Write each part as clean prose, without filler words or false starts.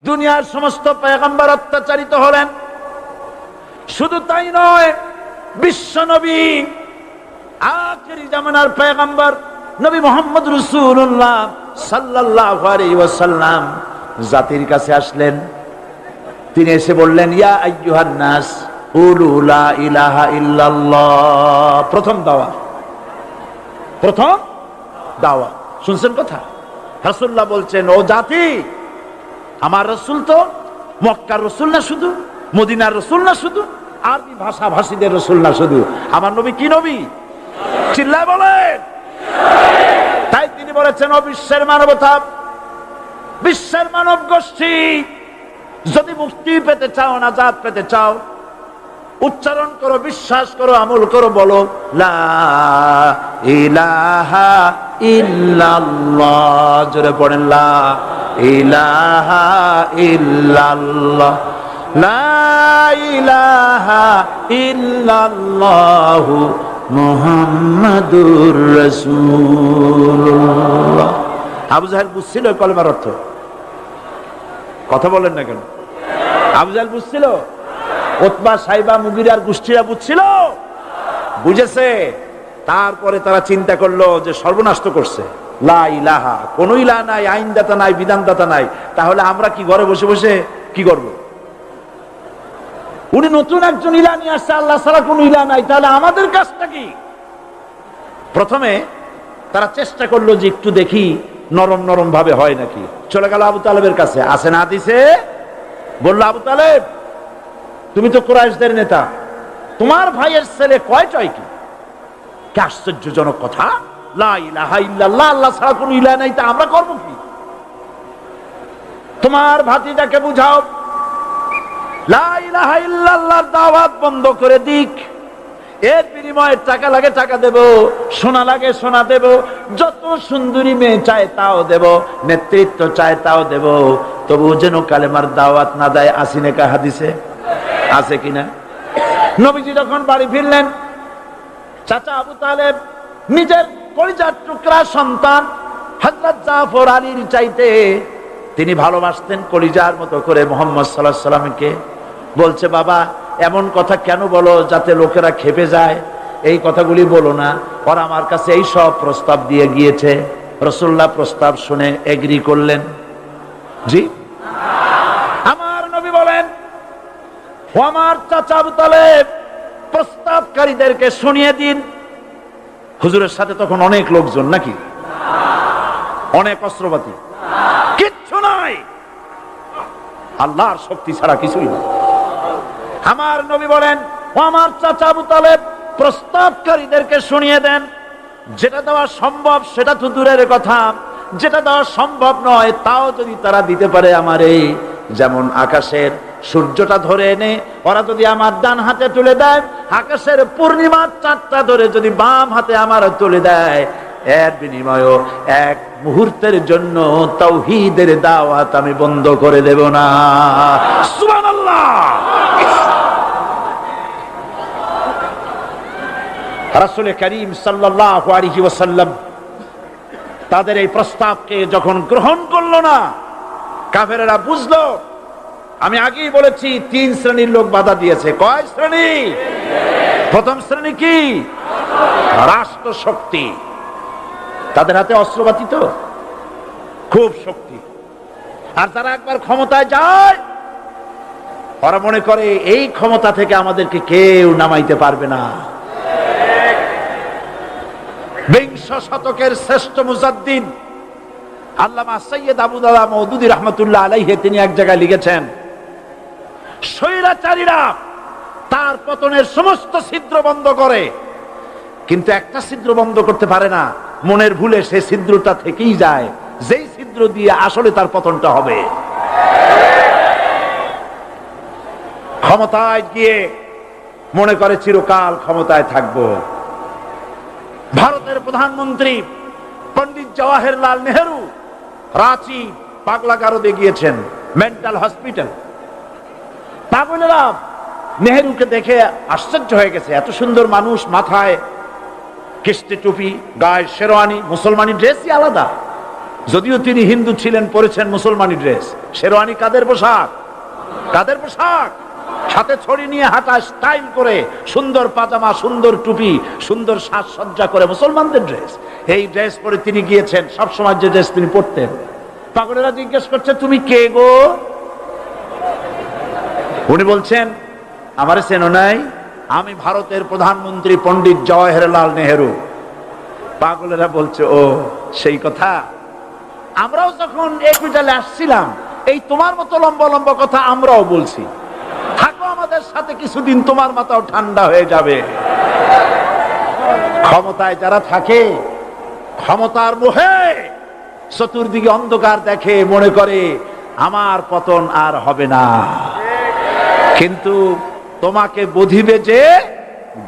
দুনিয়ার সমস্ত পয়গম্বর অত্যাচারিত হলেন। শুধু তাই নয়, বিশ্ব নবী আখিরি জামানার পয়গম্বর নবী মুহাম্মদ রাসূলুল্লাহ সাল্লাল্লাহু আলাইহি ওয়াসাল্লাম জাতির কাছে আসলেন। তিনি এসে বললেন, ইয়া আইয়ুহান নাস কুলু লা ইলাহা ইল্লাল্লাহ। প্রথম দাওয়া শুনছেন কথা? রাসূলুল্লাহ বলছেন, ও জাতি, আমার রাসূল তো মক্কার রাসূল না শুধু, মদিনার রাসূল না শুধু, আরবি ভাষা ভাষীদের রাসূল না শুধু, আমার নবী কি নবী? চিল্লায় বলেন। তাই তিনি বলেছেন, ও বিশ্বের মানবতা, বিশ্বের মানব গোষ্ঠী, যদি মুক্তি পেতে চাও, নাজাত পেতে চাও, উচ্চারণ করো, বিশ্বাস করো, আমল করো, বলো লা ইলাহা ইল্লাল্লাহ। জোরে পড়েন, লা ইলাহা ইল্লাল্লাহ, লা ইলাহা ইল্লাল্লাহ মুহাম্মাদুর রাসূলুল্লাহ। আবু জাহেল বুঝছিল কলেমার অর্থ? কথা বলেন না কেন? আবু জাহেল বুঝছিল? উতবা, সাইবা, মুগিরার গোষ্ঠীরা বুঝছিল? বুঝেছে। তারপরে তারা চিন্তা করলো যে সর্বনাশ তো করছে, লা ইলাহা, কোন ইলাহ নাই, আইনদাতা নাই, বিধানদাতা নাই, তাহলে আমরা কি ঘরে বসে বসে কি করব? উনি নতুন একজন ইলাহ নিয়ে আসছে, আল্লাহ ছাড়া কোন ইলাহ নাই, তাহলে আমাদের কাজটা কি? প্রথমে তারা চেষ্টা করলো যে একটু দেখি নরম নরম ভাবে হয় নাকি। চলে গেল আবু তালেবের কাছে, আসে না হাদিসে বললো, আবু তালেব, তুমি তো কুরাইশদের নেতা, তোমার ভাইয়ের ছেলে কয়টাই কি? কি আশ্চর্যজনক কথা! লা ইলাহা ইল্লাল্লাহ, আল্লাহ ছাড়া কোনো ইলাহ নাই, তা আমরা করব কি? তোমার ভাতিজাকে বুঝাও লা ইলাহা ইল্লাল্লাহর দাওয়াত বন্ধ করে দিক, এর বিনিময়ে টাকা লাগে টাকা দেব, সোনা লাগে সোনা দেব, যত সুন্দরী মেয়ে চায় তাও দেব, নেতৃত্ব চায় তাও দেব, তবু যেন কালেমার দাওয়াত না দেয়। আসিনে কা হাদিসে আছে কিনা? নবীজি যখন বাড়ি ফিরলেন, চাচা আবু তালেব নিজের কলিজার টুকরা সন্তান হযরত জাফর আলীর চাইতে তিনি ভালোবাসতেন কলিজার মতো করে মুহাম্মদ সাল্লাল্লাহু আলাইহি সাল্লামকে। বলছে, বাবা, এমন কথা কেন বলো যাতে লোকেরা খেপে যায়? এই কথাগুলি বলো না, ওরা আমার কাছে এই সব প্রস্তাব দিয়ে গিয়েছে। রাসূলুল্লাহ প্রস্তাব শুনে এগ্রি করলেন। জি, আমার নবী বলেন, ও আমার চাচা আবু তালেব, প্রস্তাবকারীদেরকে শুনিয়ে দিন। হুজুরের সাথে তখন অনেক লোকজন নাকি? অনেক অস্ত্রপাতি? কিচ্ছু নাই, আল্লাহর শক্তি ছাড়া কিছুই না। আমার নবী বলেন, ও আমার চাচা আবু তালেব, প্রস্তাবকারীদেরকে শুনিয়ে দেন। যেটা দেওয়া সম্ভব সেটা তো দূরের কথা, যেটা দেওয়া সম্ভব নয় তাও যদি তারা দিতে পারে আমারে, যেমন আকাশের সূর্যটা ধরে এনে ওরা যদি আমার ডান হাতে তুলে দেয়, আকাশের পূর্ণিমার চাঁদটা ধরে যদি বাম হাতে আমার তুলে দেয়, এর বিনিময়ে এক মুহূর্তের জন্য তাওহীদের দাওয়াত আমি বন্ধ করে দেব না। সুবহানাল্লাহ। রাসূল করিম সাল্লাল্লাহু আলাইহি ওয়াসাল্লাম তাদের এই প্রস্তাবকে যখন গ্রহণ করলো না, কাফেরেরা বুঝলো। আমি আগেই বলেছি, তিন শ্রেণীর লোক বাধা দিয়েছে। কয় শ্রেণী? প্রথম শ্রেণী কি? রাষ্ট্র শক্তি, তাদের হাতে অস্ত্রপাতি তো খুব শক্তি, আর তারা একবার ক্ষমতায় যায়, ওরা মনে করে এই ক্ষমতা থেকে আমাদেরকে কেউ নামাইতে পারবে না। বিংশ শতকের শ্রেষ্ঠ মুজাদ্দিদ আল্লামা সৈয়দ আবু দাওয়া মওদুদী রাহমাতুল্লাহ আলাইহি তিনি এক জায়গায় লিখেছেন, স্বৈরাচারীরা তার পতনের সমস্ত ছিদ্র বন্ধ করে, কিন্তু একটা ছিদ্র বন্ধ করতে পারে না, মনের ভুলে সে ছিদ্রটা থেকেই যায়, যেই ছিদ্র দিয়ে আসলে তার পতনটা হবে। ক্ষমতায় গিয়ে মনে করে চিরকাল ক্ষমতায় থাকবো। ভারতের প্রধানমন্ত্রী পণ্ডিত জওয়াহরলাল নেহেরু রাঁচি পাগলাগারদে গিয়েছেন, মেন্টাল হসপিটাল। পাগলেরা নেহেরুকে দেখে আশ্চর্য হয়ে গেছে, এত সুন্দর মানুষ, মাথায় কিস্তি টুপি, গায়ে শেরওয়ানি, মুসলমানি ড্রেসই আলাদা, যদিও তিনি হিন্দু ছিলেন, পরেছেন মুসলমানি ড্রেস। শেরওয়ানি কাদের পোশাক? কাদের পোশাক? হাতে ছড়ি নিয়ে হাঁটা, স্টাইল করে, সুন্দর পাজামা, সুন্দর টুপি, সুন্দর সাজসজ্জা করে মুসলমানদের ড্রেস। এই ড্রেস পরে তিনি গিয়েছেন, সবসময় যে ড্রেস তিনি পরতেন। পাগলেরা জিজ্ঞেস করছে, তুমি কে গো? উনি বলছেন, আমারে চেনো নাই? আমি ভারতের প্রধানমন্ত্রী পণ্ডিত জওহরলাল নেহেরু। পাগলেরা বলছে, ও সেই কথা। আমরাও যখন একুইটালে আসছিলাম, এই তোমার মতো লম্বা লম্বা কথা আমরাও বলছি। থাকো আমাদের সাথে কিছুদিন, তোমার মাথাও ঠান্ডা হয়ে যাবে। ক্ষমতায় যারা থাকে, ক্ষমতার মোহে চতুর্দিকে অন্ধকার দেখে, মনে করে আমার পতন আর হবে না। কিন্তু তোমাকে বধিবে যে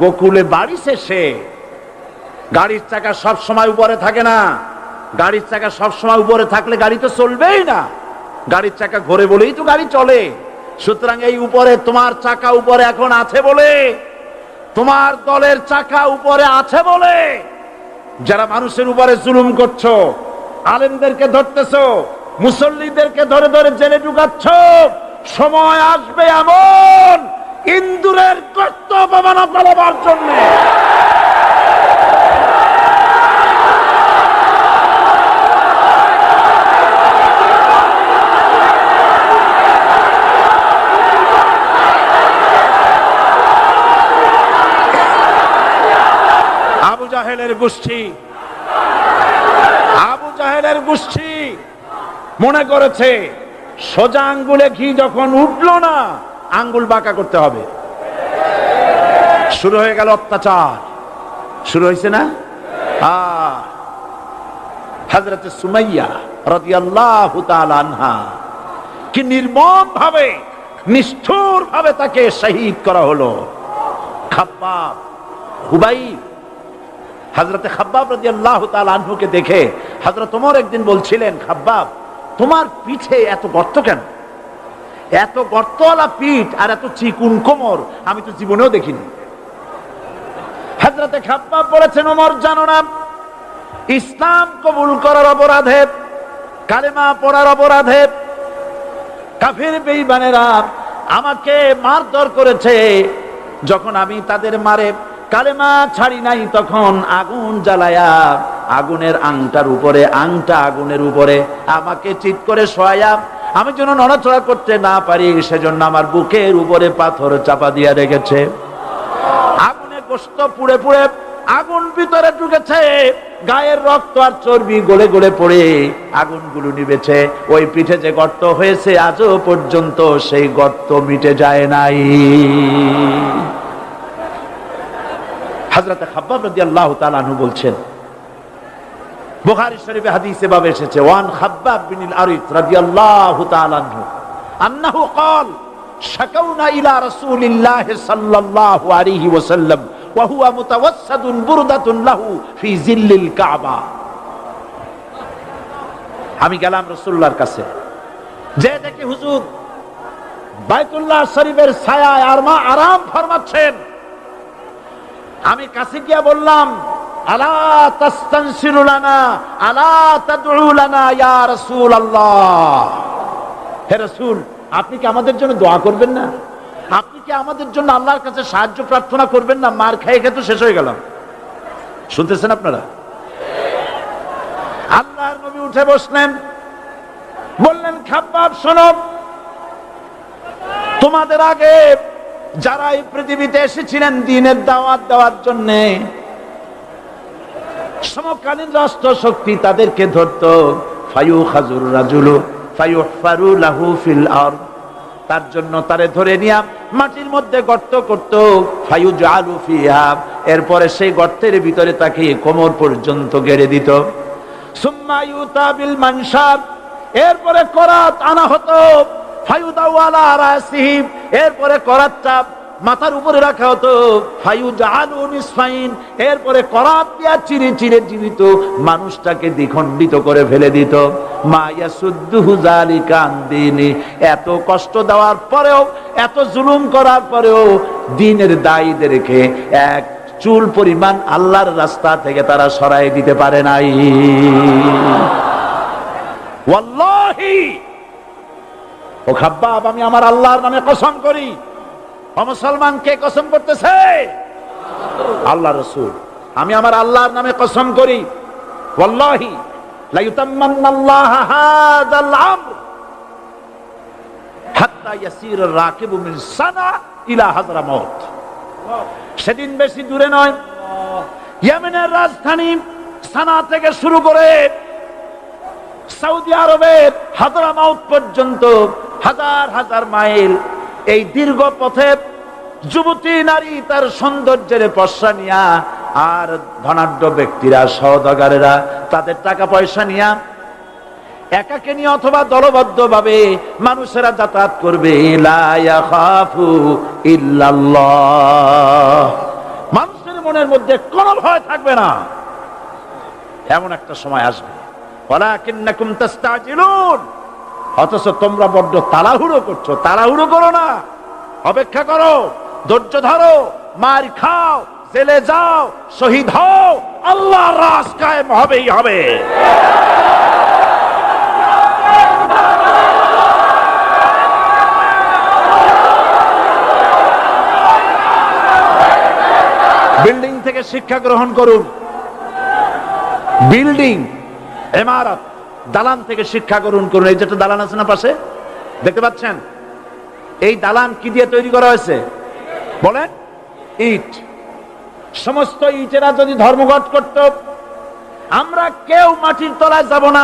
গোকুলে বাড়ি শেষে। গাড়ির চাকা সব সময় উপরে থাকে না। গাড়ির চাকা সব সময় উপরে থাকলে গাড়ি তো চলবেই না। গাড়ির চাকা ঘোরে বলেই তো গাড়ি চলে। সুতরাং এই উপরে, তোমার চাকা উপরে এখন আছে বলে, তোমার দলের চাকা উপরে আছে বলে যারা মানুষের উপরে জুলুম করছো, আলেমদেরকে ধরতেছো, মুসল্লিদেরকে ধরে ধরে জেলে ঢুকাচ্ছ, সময় আসবে এমন ইন্দুরের গর্ত অপমানা পালাবার জন্য। আবু জাহেলের গোষ্ঠী মনে করেছে সোজা আঙ্গুলে ঘি যখন উঠলো না, আঙ্গুল বাঁকা করতে হবে। শুরু হয়ে গেল অত্যাচার। শুরু হয়েছে না? হযরত সুমাইয়া রাদিয়াল্লাহু তাআলা আনহা কি নির্মম ভাবে, নিষ্ঠুর ভাবে তাকে শহীদ করা হলো। খাব্বাব, খুবাইব, হযরত খাব্বাব রাদিয়াল্লাহু তাআলা আনহুকে দেখে হযরত ওমর একদিন বলছিলেন, খাব্বাব, তোমার পিঠে এত গর্ত কেন? এত গর্তওয়ালা পিঠ আর এত চিকুন কোমর আমি তো জীবনেও দেখিনি। হযরত খাব্বাব বলেছেন, ওমর জানো না, ইসলাম কবুল করার অপরাধে, কালেমা পড়ার অপরাধে কাফির বেঈমানেরা আমাকে মারধর করেছে। যখন আমি তাদের মারে কালেমা ছাড়ি নাই, তখন আগুন জ্বালায়া আগুনের আংটার উপরে, আংটা আগুনের উপরে আমাকে চিৎ করে শোয়ায়া, আমি যেন নড়াচড়া করতে না পারি সেজন্য আমার বুকের উপরে পাথর চাপা দিয়া রেখেছে। আগুনে গোশত পুড়ে পুড়ে আগুন ভিতরে ঢুকেছে, গায়ের রক্ত আর চর্বি গলে গলে পড়ে আগুনগুলো নিবেছে। ওই পিঠে যে গর্ত হয়েছে আজও পর্যন্ত সেই গর্ত মিটে যায় নাই। হযরত খাব্বাব রাদিয়াল্লাহু তাআলা আনহু বলছেন, বুখারী শরীফে হাদিসে ভাবে এসেছে, ওয়ান খাব্বাব বিন আরিত রাদিয়াল্লাহু তাআলা আনহু আন্নাহু قال শাকাউনা ইলা রাসূলিল্লাহি সাল্লাল্লাহু আলাইহি ওয়াসাল্লাম ওয়া হুয়া মুতাওয়াসসাদুন বুরদাতুন লাহু ফি জিল্লিল কাবা। আমি গেলাম রাসূলুল্লাহর কাছে, যে দেখি হুজুর বাইতুল্লাহ শরীফের ছায়ায় আরাম ফরমাচ্ছেন। আমি কাছে গিয়া বললাম, আলা তাস্তানসিরু লানা, আলা তাদউ লানা ইয়া রাসূলুল্লাহ। হে রাসূল, আপনি কি আমাদের জন্য দোয়া করবেন না? আপনি কি আমাদের জন্য আল্লাহর কাছে সাহায্য প্রার্থনা করবেন না? মার খেয়ে খেয়ে তো শেষ হয়ে গেলাম। শুনতেছেন আপনারা? আল্লাহর নবী উঠে বসলেন, বললেন, খাব্বাব শোনো, তোমাদের আগে যারা এই পৃথিবীতে এসেছিলেন দ্বীনের দাওয়াত দেওয়ার জন্য, সমকালীন রাষ্ট্র শক্তি তাদেরকে ধরতো, ফায়ুখাজুর রাজুলু ফায়ুহফারু লাহু ফিল আরদ, তার জন্য তারে ধরে নিয়ে মাটির মধ্যে গর্ত করত, ফায়ুজআলু ফিহা, এরপরে সেই গর্তের ভিতরে তাকে কোমর পর্যন্ত গেড়ে দিত। সুম্মা ইউতা বিল মানশাব, এরপরে করাত আনা হতো, ফায়ুদাউ আলা রাসিহি, এরপরে করাতটা মাথার উপরে রাখা হতো, ফায়ুজআলু নিসফাইন, এরপরে করাত দিয়া চিরে চিরে জীবিত মানুষটাকে দ্বিখণ্ডিত করে ফেলে দিত। মা ইয়াসুদ্দুহু যালিকা আন দীনি, এত কষ্ট দেওয়ার পরেও, এত জুলুম করার পরেও দ্বীনের দায়ীদেরকে এক চুল পরিমাণ আল্লাহর রাস্তা থেকে তারা সরাই দিতে পারে নাই। ওয়াল্লাহি, ও খাব্বাব, আমি আমার আল্লাহর নামে কসম করি। ও মুসলমান, কে কসম করতেছে? আল্লাহ রাসূল। আমি আমার আল্লাহর নামে কসম করি, ওয়াল্লাহি লা ইউতাম্মান্নাল্লাহু হাযাল আমর হাত্তা ইয়াসির রাকিবু মিন সানা ইলা হাযরামাউত। সেদিন বেশি দূরে নয়, ইয়েমেনের রাজধানী সানা থেকে শুরু করে সৌদি আরবের হাযরামাউত পর্যন্ত হাজার হাজার মাইল এই দীর্ঘ পথে যুবতী নারী তার সৌন্দর্যের পশ্চা নিয়া, আর ধনাঢ্য ব্যক্তিরা, সওদাগরেরা তাদের টাকা পয়সা নিয়া একাকে নিয়ে অথবা দলবদ্ধ ভাবে মানুষেরা যাতায়াত করবে। লা ইয়াখাফু ইল্লাল্লাহ, মানুষের মনের মধ্যে কোনো ভয় থাকবে না। এমন একটা সময় আসবে, ওয়ালাকিন্নাকুম তাস্তাজিলুন, অথচ তোমরা বড্ড তাড়াহুড়ো করছো। তাড়াহুড়ো করো না, অপেক্ষা করো, ধৈর্য ধরো, মার খাও, জেলে যাও, শহীদ হও, আল্লাহর রাজ কায়েম হবেই হবে। বিল্ডিং থেকে শিক্ষা গ্রহণ করুন। বিল্ডিং, ইমারত, দালান থেকে শিক্ষা গ্রহণ করুন। এই যেটা দালান আছে না পাশে, দেখতে পাচ্ছেন? এই দালান কি দিয়ে তৈরি করা হয়েছে বলেন? ইট। সমস্ত ইটেরা যদি ধর্মঘট করত, আমরা কেউ মাটির তলায় যাব না,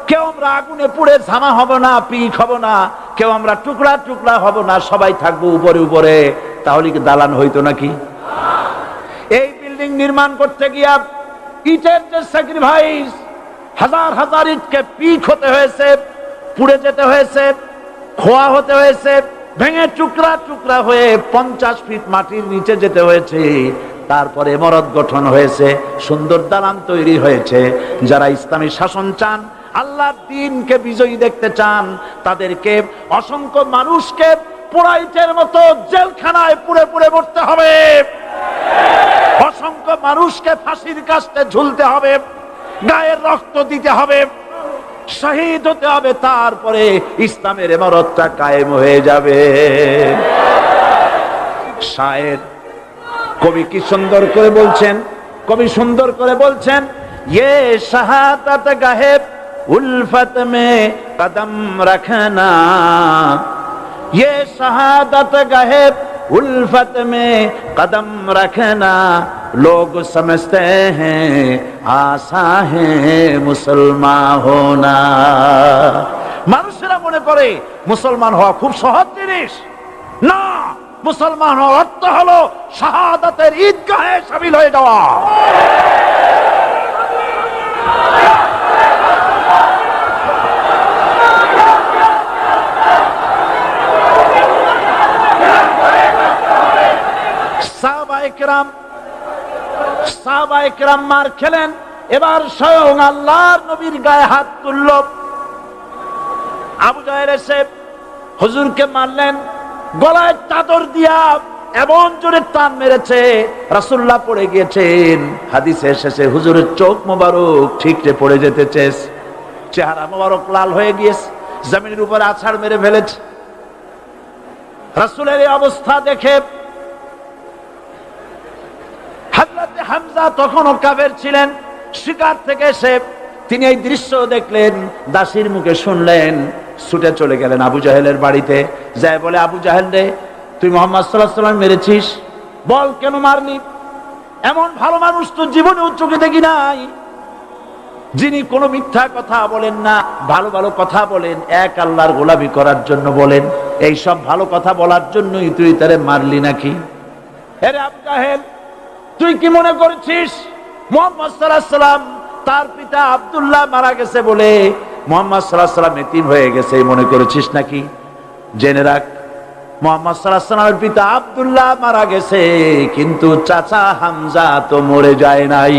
কেউ আমরা আগুনে পুড়ে ঝামা হব না, পিক হব না, কেউ আমরা টুকরা টুকরা হব না, সবাই থাকবো উপরে উপরে, তাহলে কি দালান হইতো নাকি? এই বিল্ডিং নির্মাণ করতে গিয়া ইটের যে স্যাক্রিফাইস, হাজার হাজার ইটকে পিক হতে হয়েছে, পুড়ে যেতে হয়েছে, খোয়া হতে হয়েছে, ভেঙে টুকরা টুকরা হয়ে 50 ফিট মাটির নিচে যেতে হয়েছে, তারপরে ইমারত গঠন হয়েছে, সুন্দর দালান তৈরি হয়েছে। যারা ইসলামী শাসন চান, আল্লাহর দ্বীনকে বিজয়ী দেখতে চান, তাদেরকে অসংখ্য মানুষকে পোড়া ইটের মতো জেলখানায় পুড়ে পুড়ে মরতে হবে, অসংখ্য মানুষকে ফাঁসির কাস্তে ঝুলতে হবে, গায়ের রক্ত দিতে হবে, শহীদ হতে হবে, তারপরে ইসলামের ইমারতটা কায়েম হয়ে যাবে। শায়ের, কবি কি সুন্দর করে বলছেন, কবি সুন্দর করে বলছেন, ये शहादत गाहे उल्फत में कदम रखना, ये शहादत गाहे उल्फत में कदम रखना, लोग समझते हैं आसा है मुसलमान होना। মানুষেরা মনে করে মুসলমান হওয়া খুব সহজ জিনিস। না, মুসলমান হওয়ার অর্থ হলো শাহাদাতের ঈদগাহে শামিল হয়ে যাওয়া। সাহাবায়ে কেরাম মার খেলেন, এবার স্বয়ং আল্লাহর নবীর গায়ে হাত তুলল। আবু জাহেল এসে হুজুরকে মারলেন, গলায় চাদর দিয়া এমন জোরে টান মেরেছে, রাসূলুল্লাহ পড়ে গিয়েছেন। হাদিসে এসেছে হুজুরের চোখ মোবারক ঠিকরে পড়ে যেতেছে, চেহারা মোবারক লাল হয়ে গিয়েছে, জমিনের উপরে আছাড় মেরে ফেলেছে। রাসূলের এই অবস্থা দেখে হযরত হামজা তখনও কাফের ছিলেন, শিকার থেকে এসে তিনি এই দৃশ্য দেখলেন, দাসীর মুখে শুনলেন, ছুটে চলে গেলেন আবু জাহেলের বাড়িতে। যায় বলে, আবু জাহেল রে, তুই মুহাম্মদ সাল্লাল্লাহু আলাইহি ওয়াসাল্লাম মেরেছিস, বল কেন মারলি? এমন ভালো মানুষ তো জীবনেও চোখে দেখি নাই, যিনি কোনো মিথ্যা কথা বলেন না, ভালো ভালো কথা বলেন, এক আল্লাহর গোলামি করার জন্য বলেন। এই সব ভালো কথা বলার জন্যই তুই তারে মারলি নাকি? আরে আবু জাহেল, তুই কি মনে করছিস মুহাম্মদ সাল্লাল্লাহু আলাইহি ওয়াসাল্লাম তার পিতা আব্দুল্লাহ মারা গেছে বলে মুহাম্মদ সাল্লাল্লাহু আলাইহি ওয়াসাল্লাম এতিম হয়ে গেছে মনে করেছিস নাকি? জেনে রাখ, মুহাম্মদ সাল্লাল্লাহু আলাইহি ওয়াসাল্লামের পিতা আব্দুল্লাহ মারা গেছে, কিন্তু চাচা হামজা তো মরে যায় নাই।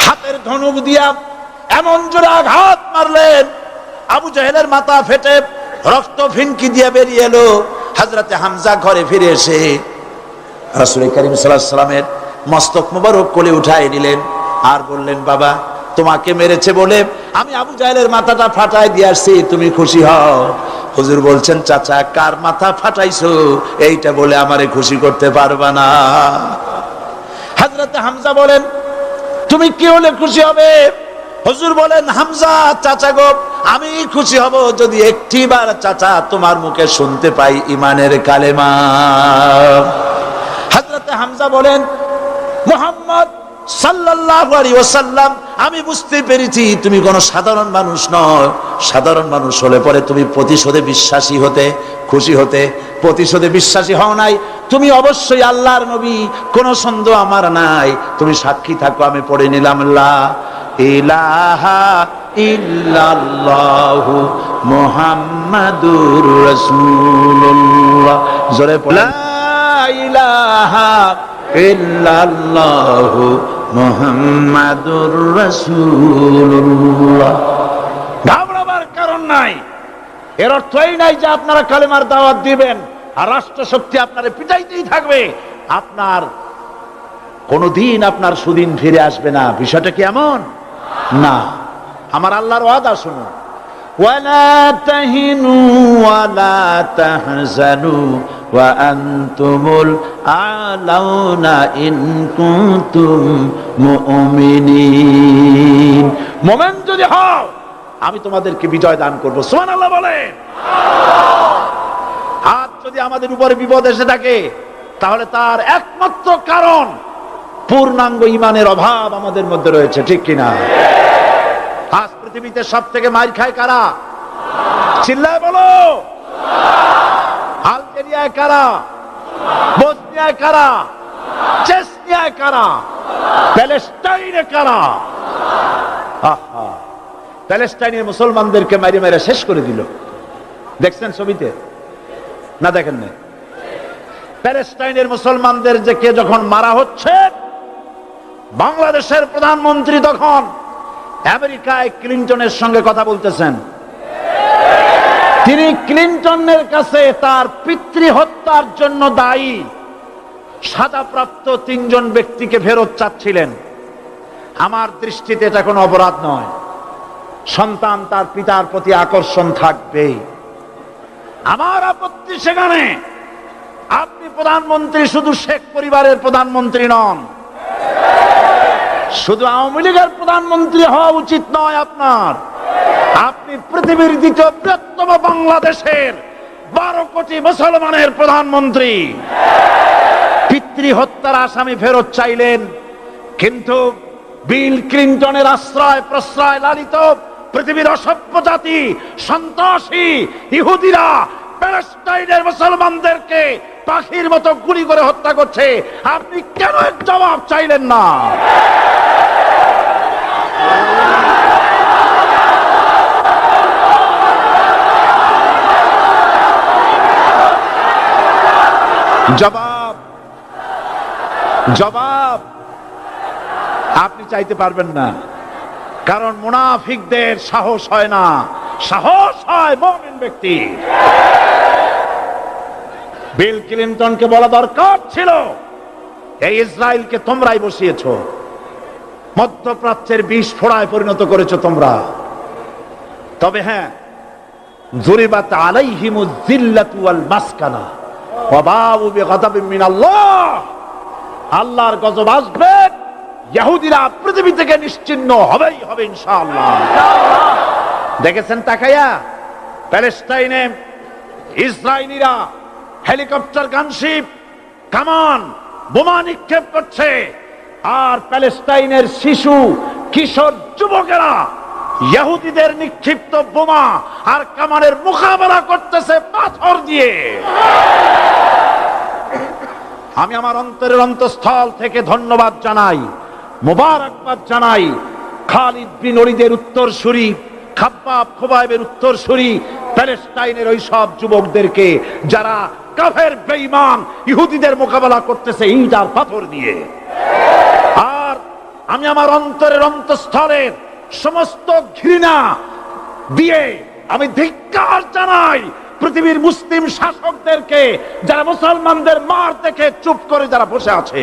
হাতের ধনুক দিয়া এমন জোরে আঘাত মারলেন, আবু জাহেলের মাথা ফেটে রক্ত ফিনকি দিয়ে বেরিয়ে এলো। হযরতে হামজা ঘরে ফিরে এসে রাসূল করিম সাল্লাল্লাহু আলাইহি ওয়াসাল্লামের মস্তক মোবারক কোলে উঠায় নিলেন আর বললেন, বাবা তোমাকে মেরেছে বলে আমি আবু জাহেলের মাথাটা ফাটাই দিয়ে আসছি, তুমি খুশি হও। হুজুর বলছেন, চাচা কার মাথা ফাটাইছো এইটা বলে আমারে খুশি করতে পারবা না। হযরত হামজা বলেন, তুমি কি হলে খুশি হবে? হুজুর বলেন, হামজা চাচা গো, আমি খুশি হব যদি একটিবার চাচা তোমার মুখে শুনতে পাই ঈমানের কালেমা। হযরত হামজা বলেন, মুহাম্মদ সাল্লাল্লাহু আলাইহি ওয়াসাল্লাম, আমি বুঝতে পেরেছি তুমি কোনো সাধারণ মানুষ নয়। সাধারণ মানুষ হলে পরে তুমি প্রতিশোধে বিশ্বাসী হতে, খুশি হতে। প্রতিশোধে বিশ্বাসী হও নাই, তুমি অবশ্যই আল্লাহর নবী, কোনো সন্দেহ আমার নাই। তুমি সাক্ষী থাকো, আমি পড়ে নিলাম লা ইলাহা ইল্লাল্লাহু মুহাম্মাদুর রাসূলুল্লাহ। জোরে পড়ে, লা ইলাহা ইল্লাল্লাহু মুহাম্মাদুর রাসূলুল্লাহ। ঘাবড়াবার কারণ নাই। এর অর্থ এই নাই যে আপনারা কালেমার দাওয়াত দিবেন আর রাষ্ট্রশক্তি আপনারে পিটাইতেই থাকবে, আপনার কোনদিন আপনার সুদিন ফিরে আসবে না। বিষয়টা কি এমন না। আমার আল্লাহর ওয়াদা শুনুন, ওয়ালা তাহিনু ওয়ালা তাহজানু ওয়া আনতুমুল আলাউনা ইন কুনতুম মুমিনিন। মুমিন যদি হও আমি তোমাদেরকে বিজয় দান করব। সুবহানাল্লাহ বলেন। আজ যদি আমাদের উপরে বিপদ এসে থাকে তাহলে তার একমাত্র কারণ পূর্ণাঙ্গ ঈমানের অভাব আমাদের মধ্যে রয়েছে, ঠিক কিনা? আজ পৃথিবীতে সবথেকে মার খায় কারা? চিল্লায় বলো। আলজেরিয়ায় কারা? বসনিয়ায় কারা? চেচনিয়ায় কারা? প্যালেস্টাইনে কারা? প্যালেস্টাইনের মুসলমানদেরকে মেরে মেরে শেষ করে দিল। দেখছেন ছবিতে না? দেখেন না? প্যালেস্টাইনের মুসলমানদের যে কে যখন মারা হচ্ছে, বাংলাদেশের প্রধানমন্ত্রী তখন আমেরিকায় ক্লিনটনের সঙ্গে কথা বলতেছেন। তিনি ক্লিনটনের কাছে তার পিতৃ হত্যার জন্য দায়ী সাজাপ্রাপ্ত 3 জন ব্যক্তিকে ফেরত চাচ্ছিলেন। আমার দৃষ্টিতে এটা কোনো অপরাধ নয়। সন্তান তার পিতার প্রতি আকর্ষণ থাকবে, আমার আপত্তি সেখানে। আপনি প্রধানমন্ত্রী, শুধু শেখ পরিবারের প্রধানমন্ত্রী নন, শুধু আওয়ামী লীগের প্রধানমন্ত্রী হওয়া উচিত নয় আপনার। আপনি পৃথিবীর দ্বিতীয় বৃহত্তম বাংলাদেশের 12 কোটি মুসলমানের প্রধানমন্ত্রী। পিতৃ হত্যার আসামি ফেরত চাইলেন, কিন্তু বিল ক্লিনটনের আশ্রয় প্রশ্রয় লালিত পৃথিবীর অসভ্য জাতি সন্ত্রাসী ইহুদিরা প্যালেস্টাইনের মুসলমানদেরকে পাখির মতো গুলি করে হত্যা করছে। আপনি কেন এর জবাব চাইলেন না? জবাব আপনি চাইতে পারবেন না, কারণ মুনাফিকদের সাহস হয় না, সাহস হয় মুমিন ব্যক্তি। বিল ক্লিনটনকে বলা দরকার ছিল, এই ইসরায়েলকে তোমরাই বসিয়েছো, মধ্যপ্রাচ্যের বিষ ফোড়ায় পরিণত করেছো তোমরা। তবে হ্যাঁ, যুরিবাত আলাইহিমুয যিল্লাতু ওয়াল মাসকানা ওয়া বাউ বিগাদাবিন মিনাল্লাহ। আল্লাহর গজব আসবে, ইহুদিরা পৃথিবী থেকে নিশ্চিহ্ন হবেই হবে ইনশাআল্লাহ। দেখেছেন তাকায়া প্যালেস্টাইনে ইসরায়েলিরা হেলিকপ্টার, গানশিপ, কামান, বোমা নিক্ষেপ করছে, আর প্যালেস্টাইনের শিশু কিশোর যুবকেরা ইহুদিদের নিক্ষিপ্ত বোমা আর কামানের মোকাবেলা করতেছে পাথর দিয়ে। আমি আমার অন্তরের অন্তঃস্থল থেকে ধন্যবাদ জানাই, মোবারকবাদ জানাই খালিদ বিন ওলীদের উত্তরসূরি, খাব্বাব খোবাইবের উত্তরসূরি প্যালেস্টাইনের ওই সব যুবকদেরকে যারা কাফের বেঈমান ইহুদিদের মোকাবেলা করতেছে ইট আর পাথর দিয়ে। আর আমি আমার অন্তরের অন্তঃস্থলের সমস্ত ঘৃণা দিয়ে আমি ধিক্কার জানাই পৃথিবীর মুসলিম শাসকদেরকে, যারা মুসলমানদের মার দেখে চুপ করে যারা বসে আছে।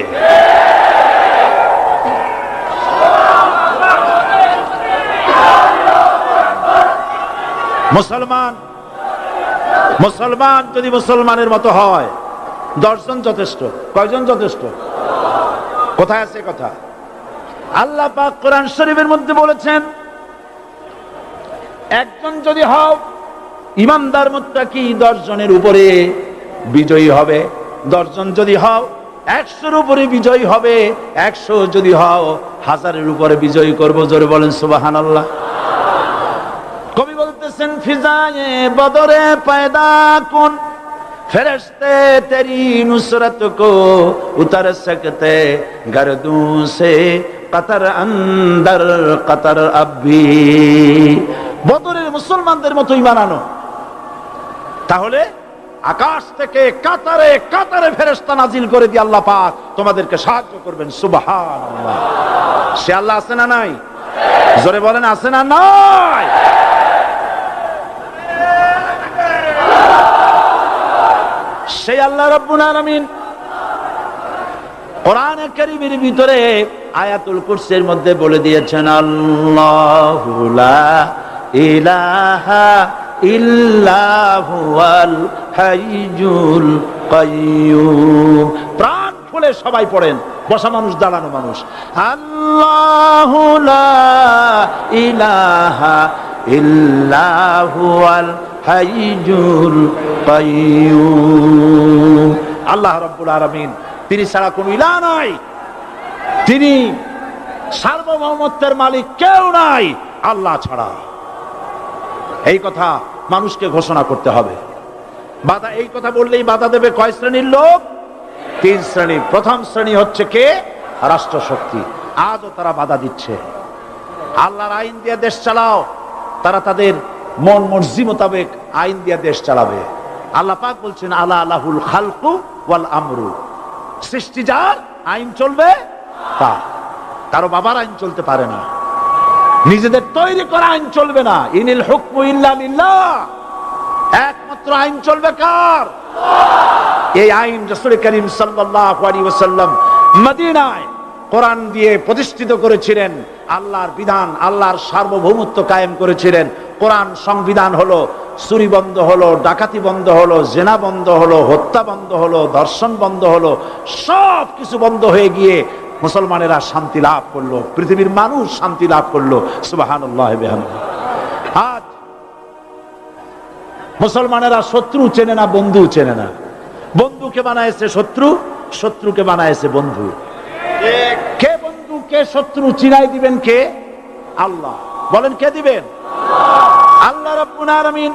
মুসলমান যদি মুসলমানের মতো হয় 10 জন যথেষ্ট। কয়জন যথেষ্ট? কোথায় আছে কথা? আল্লাহ পাক কোরআন শরীফের মধ্যে বলেছেন, একজন যদি হও ইমানদার মুত্তাকি 10 জনের উপরে বিজয়ী হবে। 10 জন যদি হও 100-এর উপরে বিজয়ী হবে। 100 যদি হও 1000-এর উপরে বিজয়ী করব। জোরে বলেন সুবহানাল্লাহ। কবি বলতেছেন, ফিজায়ে বদরে পয়দা কুন ফেরেশতে তেরি নুসরত কো উতার সকতে গর্দু সে কতর আন্দর কতর আবি। বদরের মুসলমানদের মতো ঈমান আনো, তাহলে আকাশ থেকে কাতারে কাতারে ফেরেশতা নাজিল করে দিয়ে আল্লাহ পাক তোমাদেরকে সাহায্য করবেন। সুবহানাল্লাহ। সে আল্লাহ আছে না নাই? জোরে বলেন, আছে না নাই? সেই আল্লাহ রাব্বুল আলামিন কোরআনে কারীমের ভিতরে আয়াতুল কুরসির মধ্যে বলে দিয়েছেন, আল্লাহু লা ইলাহা ইল্লা হুয়াল হাইয়ুল কাইয়্যুম। প্রাণ খুলে সবাই পড়েন, বসা মানুষ, দাঁড়ানো মানুষ। আল্লাহু লা ইলাহা ইল্লা হুয়াল হাইয়ুল কাইয়্যুম। আল্লাহ রাব্বুল আলামিন, তিনি ছাড়া কোনো ইলাহ নাই, তিনি সার্বভৌমত্বের মালিক, কেউ নাই আল্লাহ ছাড়া। এই কথা মানুষকে ঘোষণা করতে হবে। বাধা, এই কথা বললেই বাধা দেবে কয় শ্রেণীর লোক? 3 শ্রেণী। প্রথম শ্রেণী হচ্ছে কে? রাষ্ট্রশক্তি। আজও তারা বাধা দিচ্ছে। আল্লাহর আইন দিয়ে দেশ চালাও, তারা তাদের মন মর্জি মোতাবেক আইন দিয়ে দেশ চালাবে। আল্লাহ পাক বলছেন, আলা লাহুল খালকু ওয়াল আমরু। সৃষ্টি যার, আইন চলবে তা। কারো বাবার আইন চলতে পারে না, নিজেদের তৈরি করা আইন চলবে না। ইনিল হুকমু ইল্লা লিল্লাহ। একমাত্র আইন চলবে কার? এই আইন রাসূল করিম সাল্লাল্লাহু আলাইহি ওয়াসাল্লাম মদিনায় কোরআন দিয়ে প্রতিষ্ঠিত করেছিলেন। আল্লাহর বিধান, আল্লাহর সার্বভৌমত্ব কায়েম করেছিলেন। কোরআন সংবিধান হলো, চুরি বন্ধ হলো, ডাকাতি বন্ধ হলো, জেনা বন্ধ হলো, হত্যা বন্ধ হলো, ধর্ষণ বন্ধ হলো, সব কিছু বন্ধ হয়ে গিয়ে মুসলমানেরা শান্তি লাভ করলো, পৃথিবীর মানুষ শান্তি লাভ করলো। সুবহানাল্লাহ বিহামদিহি। আজ মুসলমানেরা শত্রু চেনে না, বন্ধু চেনে না। বন্ধুকে বানায়েছে শত্রু, শত্রুকে বানায়েছে বন্ধু। কে বন্ধু কে শত্রু চিনাই দিবেন কে? আল্লাহ। বলেন, কে দিবেন? আল্লাহ রাব্বুল আলামিন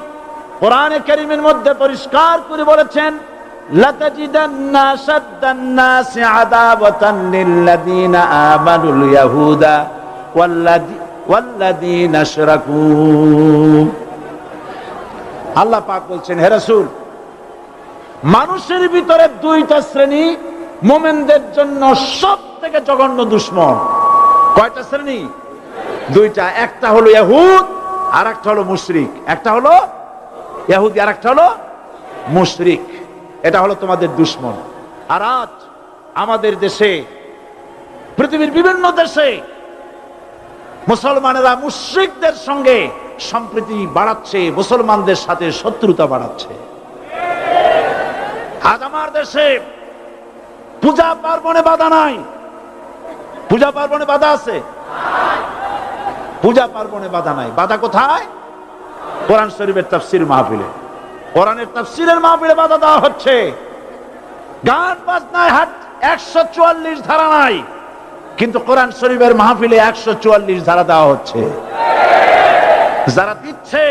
কোরআনে কারীমের মধ্যে পরিষ্কার করে বলেছেন, লাতাজিদান্না আশাদ্দান নাসি আদাওয়াতান লিল্লাযীনা আমানুল ইয়াহুদা ওয়াল্লাযীনা আশরাকু। আল্লাহ পাক বলছেন, হে রাসূল, মানুষের ভিতরে 2টা শ্রেণী মুমিনদের জন্য সবথেকে জঘন্য দুশমন। কয়টা শ্রেণী? 2টা। একটা হলো ইহুদ, আর একটা হলো মুশরিক। একটা হলো ইহুদি, আর একটা হলো মুশরিক। এটা হলো তোমাদের দুশমন। আর আজ আমাদের দেশে, পৃথিবীর বিভিন্ন দেশে মুসলমানেরা মুশরিকদের সঙ্গে সম্প্রীতি বাড়াচ্ছে, মুসলমানদের সাথে শত্রুতা বাড়াচ্ছে। আজ আমার দেশে পূজা পার্বণে বাধা নাই। পূজা পার্বণে বাধা আছে? পূজা পার্বণে বাধা নাই। বাধা কোথায়? কোরআন শরীফের তাফসীর মাহফিলে। কোরআনের তাফসীরের মাহফিলে বাধা দেওয়া হচ্ছে। গান বাজনায় 144 ধারা নাই, কিন্তু কোরআন শরীফের মাহফিলে 144 ধারা দেওয়া হচ্ছে। যারা দিচ্ছে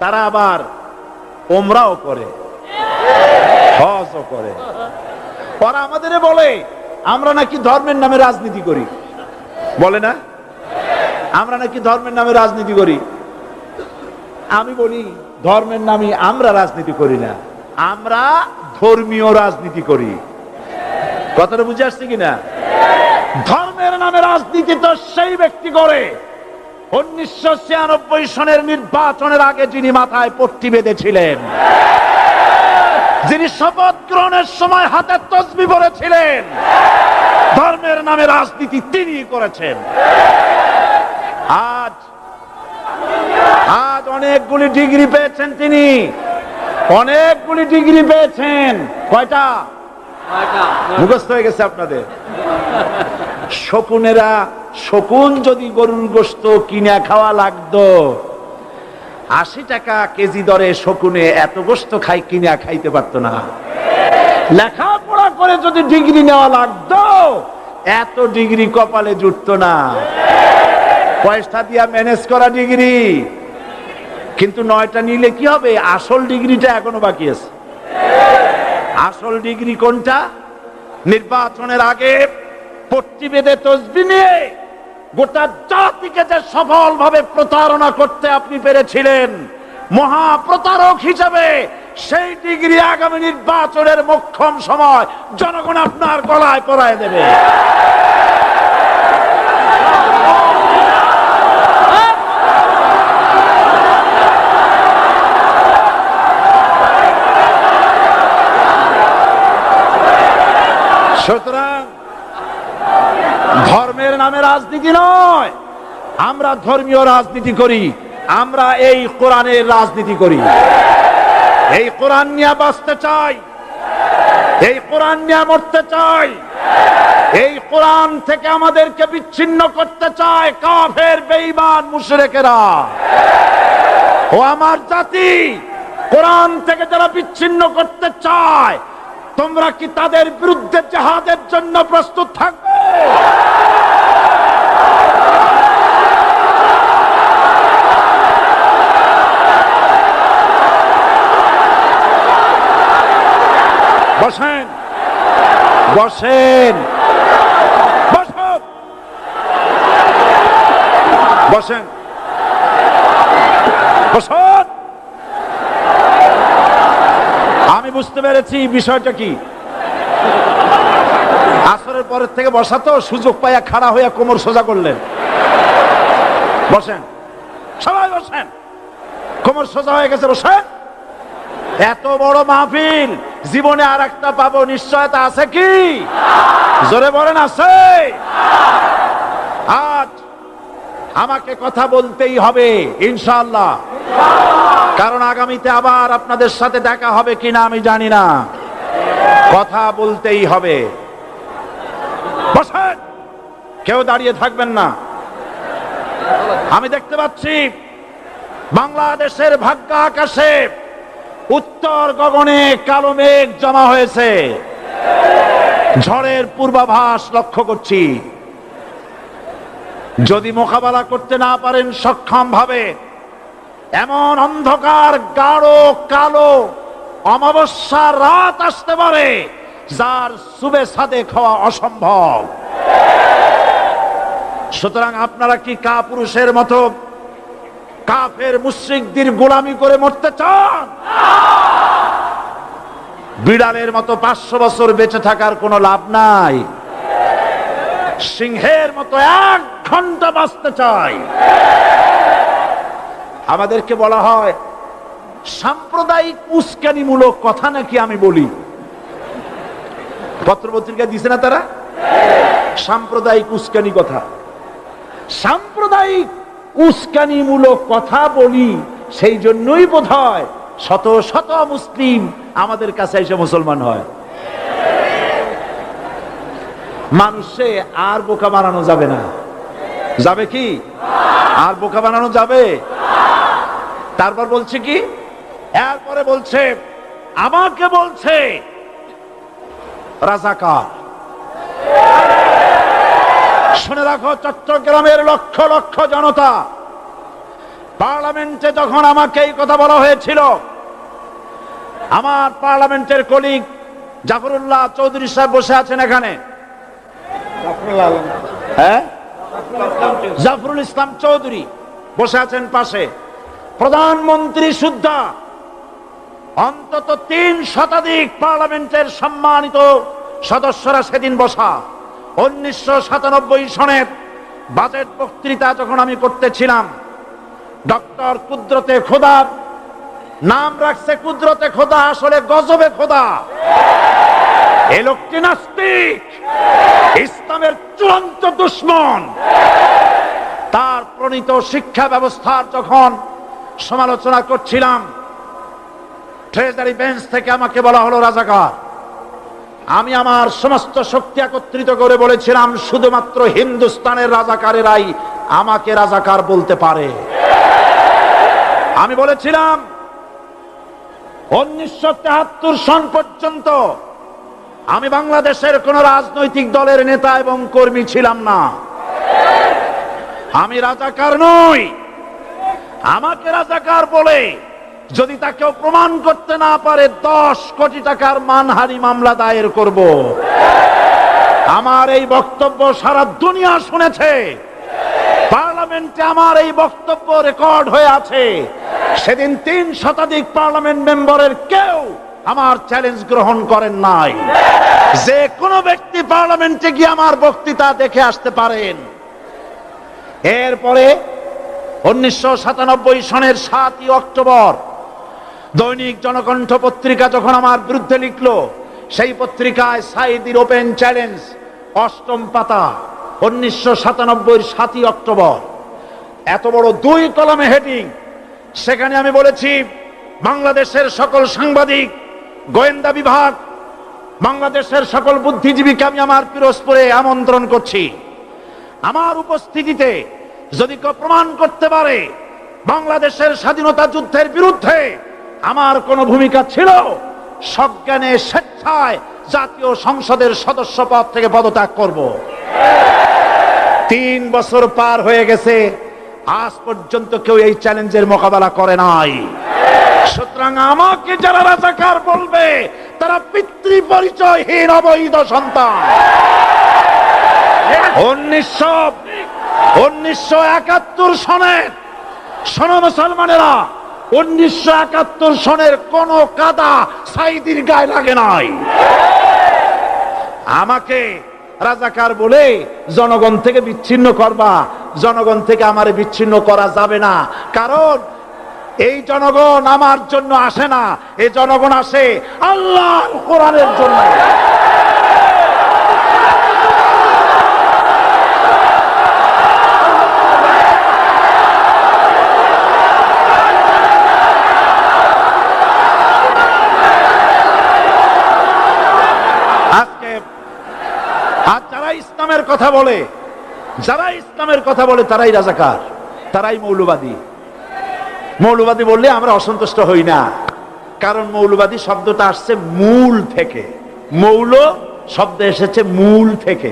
তারা আবার ওমরাও করে, হজও করে। ওরা আমাদের বলে আমরা নাকি ধর্মের নামে রাজনীতি করি। বলে না, আমরা নাকি ধর্মের নামে রাজনীতি করি। আমি বলি, ধর্মের নামে আমরা রাজনীতি করি না, আমরা ধর্মীয় রাজনীতি করি। কথাটা বুঝে আসছে কিনা? ধর্মের নামে রাজনীতি তো সেই ব্যক্তি করে 1996 সনের নির্বাচনের আগে যিনি মাথায় পট্টি বেঁধেছিলেন, যিনি শপথ গ্রহণের সময় হাতে তসবিহ পড়েছিলেন। ধর্মের নামে রাজনীতি তিনি করেছেন। আজ অনেকগুলি ডিগ্রি পেয়েছেন তিনি, অনেকগুলি ডিগ্রি পেয়েছেন। কয়টা? মুখস্থ হয়ে গেছে আপনাদের। শকুনেরা, শকুন যদি গরুর গোশত কিনে খাওয়া লাগতো, 80 টাকা কেজি দরে শকুনে এত গোশত কিনে খাইতে পারতো না। লেখাপড়া করে যদি ডিগ্রি নেওয়া লাগতো, এত ডিগ্রি কপালে জুটতো না। পয়সা দিয়া ম্যানেজ করা ডিগ্রি, কিন্তু 9টা নিলে কি হবে? আসল ডিগ্রিটা এখনো বাকি আছে। আসল ডিগ্রি কোনটা? নির্বাচনের আগে পট্টি বেঁধে তসবিহ নিয়ে গোটা জাতিকে যে সফলভাবে প্রতারণা করতে আপনি পেরেছিলেন মহাপ্রতারক হিসেবে, সেই ডিগ্রি আগামী নির্বাচনের মোক্ষম সময় জনগণ আপনার গলায় পরায় দেবে। সুতরাং ধর্মের নামে রাজনীতি নয়, আমরা ধর্মীয় রাজনীতি করি, আমরা এই কোরআনের রাজনীতি করি। এই কোরআন নিয়ে বাঁচতে চাই, এই কোরআন নিয়ে মরতে চাই। এই কোরআন থেকে আমাদেরকে বিচ্ছিন্ন করতে চায় কাফের, বেঈমান, মুশরিকেরা। ও আমার জাতি, কোরআন থেকে যারা বিচ্ছিন্ন করতে চায়, তোমরা কি তাদের বিরুদ্ধে জিহাদের জন্য প্রস্তুত থাকবে? বসেন, বসেন, বসেন, বসেন, বসেন। আমি বুঝতে পেরেছি বিষয়টা কি। আসরের পরের থেকে বসা তো, সুযোগ পাইয়া খাড়া হইয়া কোমর সোজা করলেন। বসেন, সবাই বসেন। কোমর সোজা হয়ে গেছে, বসেন। এত বড় মাহফিল, জীবনে আর একটা পাবো নিশ্চয়তা আছে কি? জোরে বলেন, আছে? আজ আমাকে কথা বলতেই হবে ইনশাআল্লাহ, কারণ আগামীতে আবার আপনাদের সাথে দেখা হবে কিনা আমি জানি না। কথা বলতেই হবে। বসেন, কেউ দাঁড়িয়ে থাকবেন না। আমি দেখতে পাচ্ছি বাংলাদেশের ভাগ্য আকাশে উত্তর গগনে কালো মেঘ জমা হয়েছে, ঝড়ের পূর্বাভাস লক্ষ্য করছি। যদি মোকাবেলা করতে না পারেন সক্ষম ভাবে, এমন অন্ধকার গাঢ় কালো অমাবস্যার রাত আসতে পারে যার সুবে সাদেক হওয়া অসম্ভব। সুতরাং আপনারা কি কাপুরুষের মতো কাফের মুশরিকদের গোলামি করে মরতে চান? বিড়ালের মতো 500 বছর বেঁচে থাকার কোনো লাভ নাই। সিংহের মতো 1 ঘন্টা বাঁচতে চাই। আমাদেরকে বলা হয় সাম্প্রদায়িক উস্কানিমূলক কথা নাকি আমি বলি। পত্রপত্রিকা দিছে না তারা? সাম্প্রদায়িক উস্কানি কথা, সাম্প্রদায়িক উস্কানিমূলক কথা বলি। সেই জন্যই বোধহয় শত শত মুসলিম আমাদের কাছে এসে মুসলমান হয়। মানুষে আর বোকা বানানো যাবে না। যাবে কি? আর বোকা বানানো যাবে? তারপর বলছে কি? এরপরে বলছে, আমাকে বলছে রাজাকার। শুনে রাখো, চট্টগ্রামের লক্ষ লক্ষ জনতা, পার্লামেন্টে যখন আমাকে এই কথা বলা হয়েছিল, আমার পার্লামেন্টের কলিগ জাফরুল্লাহ চৌধুরী সাহেব বসে আছেন এখানে। হ্যাঁ, জাফরুল ইসলাম চৌধুরী বসে আছেন পাশে। প্রধানমন্ত্রী সুদ্ধা, অন্তত 3 শতাধিক পার্লামেন্টের সম্মানিত সদস্যরা সেদিন বসা। 1997 সনের বাজেট বক্তৃতা যখন আমি করতেছিলাম, ডক্টর কুদরতে খোদা, নাম রাখছে কুদরতে খোদা, আসলে গজবে খোদা। এই লোকটি নাস্তিক, ইসলামের চূড়ান্ত দুশমন। তার প্রণীত শিক্ষা ব্যবস্থার যখন সমালোচনা করছিলাম, ট্রেজারি বেঞ্চ থেকে আমাকে বলা হলো রাজাকার। আমি আমার সমস্ত শক্তি একত্রিত করে বলেছিলাম, শুধুমাত্র হিন্দুস্তানের রাজাকারেরাই আমাকে রাজাকার বলতে পারে। আমি বলেছিলাম 1973 সন পর্যন্ত আমি বাংলাদেশের কোন রাজনৈতিক দলের নেতা এবং কর্মী ছিলাম না। আমি রাজাকার নই। আমাকে রাজাকার বলে যদি তাকেও প্রমাণ করতে না পারে 10 কোটি টাকার মানহানি মামলা দায়ের করব। আমার এই বক্তব্য সারা দুনিয়া শুনেছে। পার্লামেন্টে আমার এই বক্তব্য রেকর্ড হয়ে আছে। সেদিন 3 শতাধিক পার্লামেন্ট মেম্বারের কেউ আমার চ্যালেঞ্জ গ্রহণ করেন নাই। যে কোনো ব্যক্তি পার্লামেন্টে গিয়ে আমার বক্তৃতা দেখে আসতে পারেন। এরপরে 1997 সনের 7 অক্টোবর দৈনিক জনকণ্ঠ পত্রিকা যখন আমার বিরুদ্ধে লিখলো, সেই পত্রিকায় সাইদির ওপেন চ্যালেঞ্জ 8ম পাতা, 1997 7 অক্টোবর, এত বড় 2 কলামে হেডিং। সেখানে আমি বলেছি, বাংলাদেশের সকল সাংবাদিক, গোয়েন্দা বিভাগ, বাংলাদেশের সকল বুদ্ধিজীবীকে আমি আমার পিরোজপুরে আমন্ত্রণ করছি। আমার উপস্থিতিতে যদি কেউ প্রমাণ করতে পারে বাংলাদেশের স্বাধীনতা যুদ্ধের বিরুদ্ধে আমার কোনো ভূমিকা ছিল, সজ্ঞানে স্বেচ্ছায় জাতীয় সংসদের সদস্য পদ থেকে পদত্যাগ করব। 3 বছর পার হয়ে গেছে, আজ পর্যন্ত কেউ এই চ্যালেঞ্জের মোকাবেলা করে নাই। সুতরাং আমাকে যারা রাজাকার বলবে তারা পিতৃ পরিচয়হীন অবৈধ সন্তান। 1971 সনের, শোনো মুসলমানেরা, 1971 সনের কোন কাদা সাইদির গায়ে লাগে নাই। আমাকে রাজাকার বলে জনগণ থেকে বিচ্ছিন্ন করবা, জনগণ থেকে আমারে বিচ্ছিন্ন করা যাবে না। কারণ এই জনগণ আমার জন্য আসে না, এই জনগণ আসে আল্লাহর কোরআনের জন্য। আর যারা ইসলামের কথা বলে, তারাই রাজাকার, তারাই মৌলবাদী। মৌলবাদী বললে আমরা অসন্তুষ্ট হই না, কারণ মৌলবাদী শব্দটা আসছে মূল থেকে। মৌল শব্দ এসেছে মূল থেকে।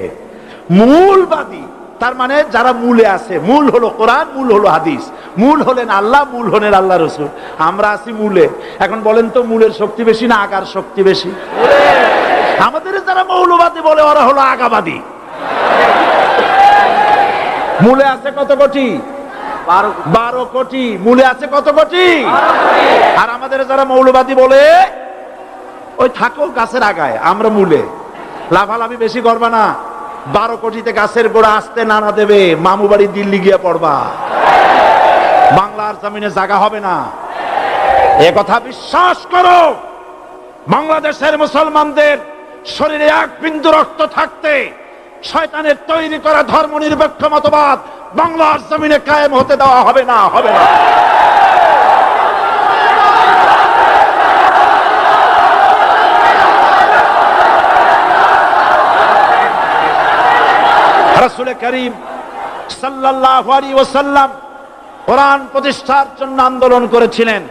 মূলবাদী তার মানে যারা মূলে আছে। মূল হলো কোরআন, মূল হলো হাদিস, মূল হলেন আল্লাহ, মূল হলেন আল্লাহ রসুল। আমরা আছি মূলে। এখন বলেন তো, মূলের শক্তি বেশি না আগার শক্তি বেশি? আমাদের যারা মৌলবাদী বলে ওরা হলো আগাবাদী। মূলে আছে কত কোটি? 12 কোটি। মূলে আছে কত কোটি? আর আমাদের যারা মৌলবাদী বলে ওই থাকো গাছের আগায়, আমরা মূলে। লাফালাফি বেশি করবা না, 12 কোটিতে গাছের গোড়া আসতে নানা দেবে, মামু বাড়ি দিল্লি গিয়ে পড়বা, বাংলার জমিনে জায়গা হবে না। এ কথা বিশ্বাস করো। বাংলাদেশের মুসলমানদের শরীরে 1 বিন্দু রক্ত থাকতে শয়তানের তৈরি করা ধর্ম নিরপেক্ষ মতবাদ বাংলার জমিনে কায়েম হতে দেওয়া হবে না, হবে না। রাসূল করিম সাল্লাল্লাহু আলাইহি ওয়াসাল্লাম কোরআন প্রতিষ্ঠার জন্য আন্দোলন করেছিলেন।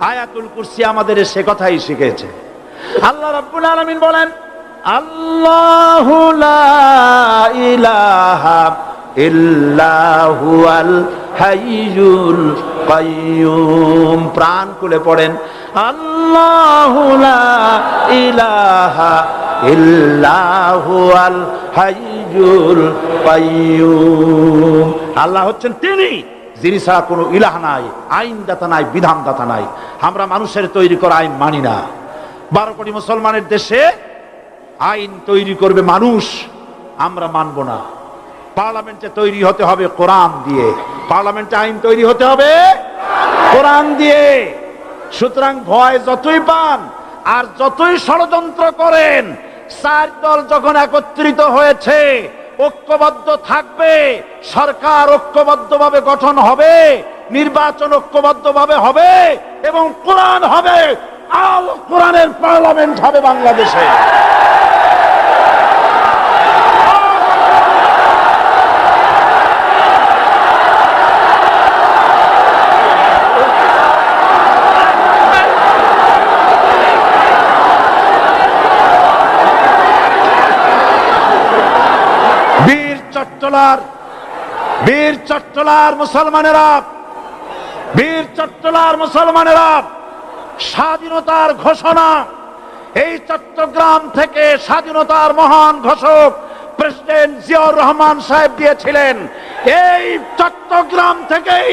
আয়াতুল কুরসি আমাদের সে কথাই শিখেছে। আল্লাহ রাব্বুল আলামিন বলেন, আল্লাহু লা ইলাহা ইল্লা হুয়াল হাইয়ুল কাইয়্যুম। প্রাণ খুলে পড়েন, আল্লাহু লা ইলাহা ইল্লা হুয়াল হাইয়ুল কাইয়্যুম। আল্লাহ হচ্ছেন তিনি, যিনি ছাড়া কোনো ইলাহ নাই, আইনদাতা নাই, বিধানদাতা নাই। আমরা মানুষের তৈরি করা আইন মানি না। 12 কোটি মুসলমানের দেশে আইন তৈরি করবে মানুষ, আমরা মানব না। পার্লামেন্টে তৈরি হতে হবে কোরআন দিয়ে, পার্লামেন্টে আইন তৈরি হতে হবে কোরআন দিয়ে। সুতরাং ভয় যতই পান আর যতই ষড়যন্ত্র করেন, 4 দল যখন একত্রিত হয়েছে, ঐক্যবদ্ধ থাকবে, সরকার ঐক্যবদ্ধভাবে গঠন হবে, নির্বাচন ঐক্যবদ্ধভাবে হবে এবং কোরআন হবে, আল কোরআনের পার্লামেন্ট হবে বাংলাদেশে। বীর চট্টলার মুসলমানেরা স্বাধীনতার ঘোষণা, এই চট্টগ্রাম থেকে স্বাধীনতার মহান ঘোষক প্রেসিডেন্ট জিয়াউর রহমান সাহেব দিয়েছিলেন। এই চট্টগ্রাম থেকেই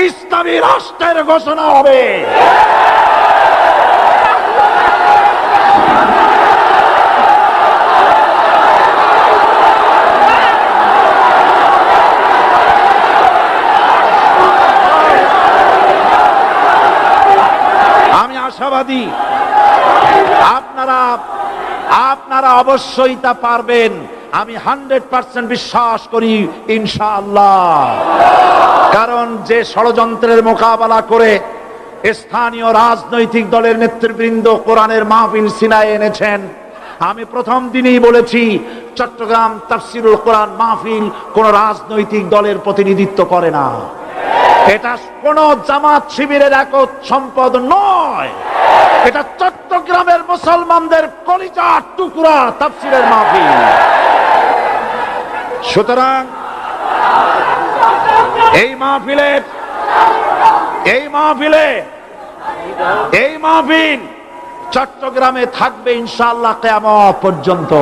ইসলামী রাষ্ট্রের ঘোষণা হবে। আশাবাদী আপনারা অবশ্যই তা পারবেন, আমি 100% বিশ্বাস করি ইনশাআল্লাহ। কারণ যে ষড়যন্ত্রের মোকাবেলা করে স্থানীয় রাজনৈতিক দলের নেতৃবৃন্দ কোরআনের মাহফিল সিনায় এনেছেন, আমি প্রথম দিনেই বলেছি চট্টগ্রাম তাফসিরুল কোরআন মাহফিল কোন রাজনৈতিক দলের প্রতিনিধিত্ব করে না। এটা কোন জামাত শিবিরের একক সম্পদ নয়, এটা চট্টগ্রামের মুসলমানদের কলিজার টুকরা তাফসিরের মাহফিল। সুতরাং এই মাহফিল চট্টগ্রামে থাকবে ইনশাআল্লাহ কিয়ামত পর্যন্ত।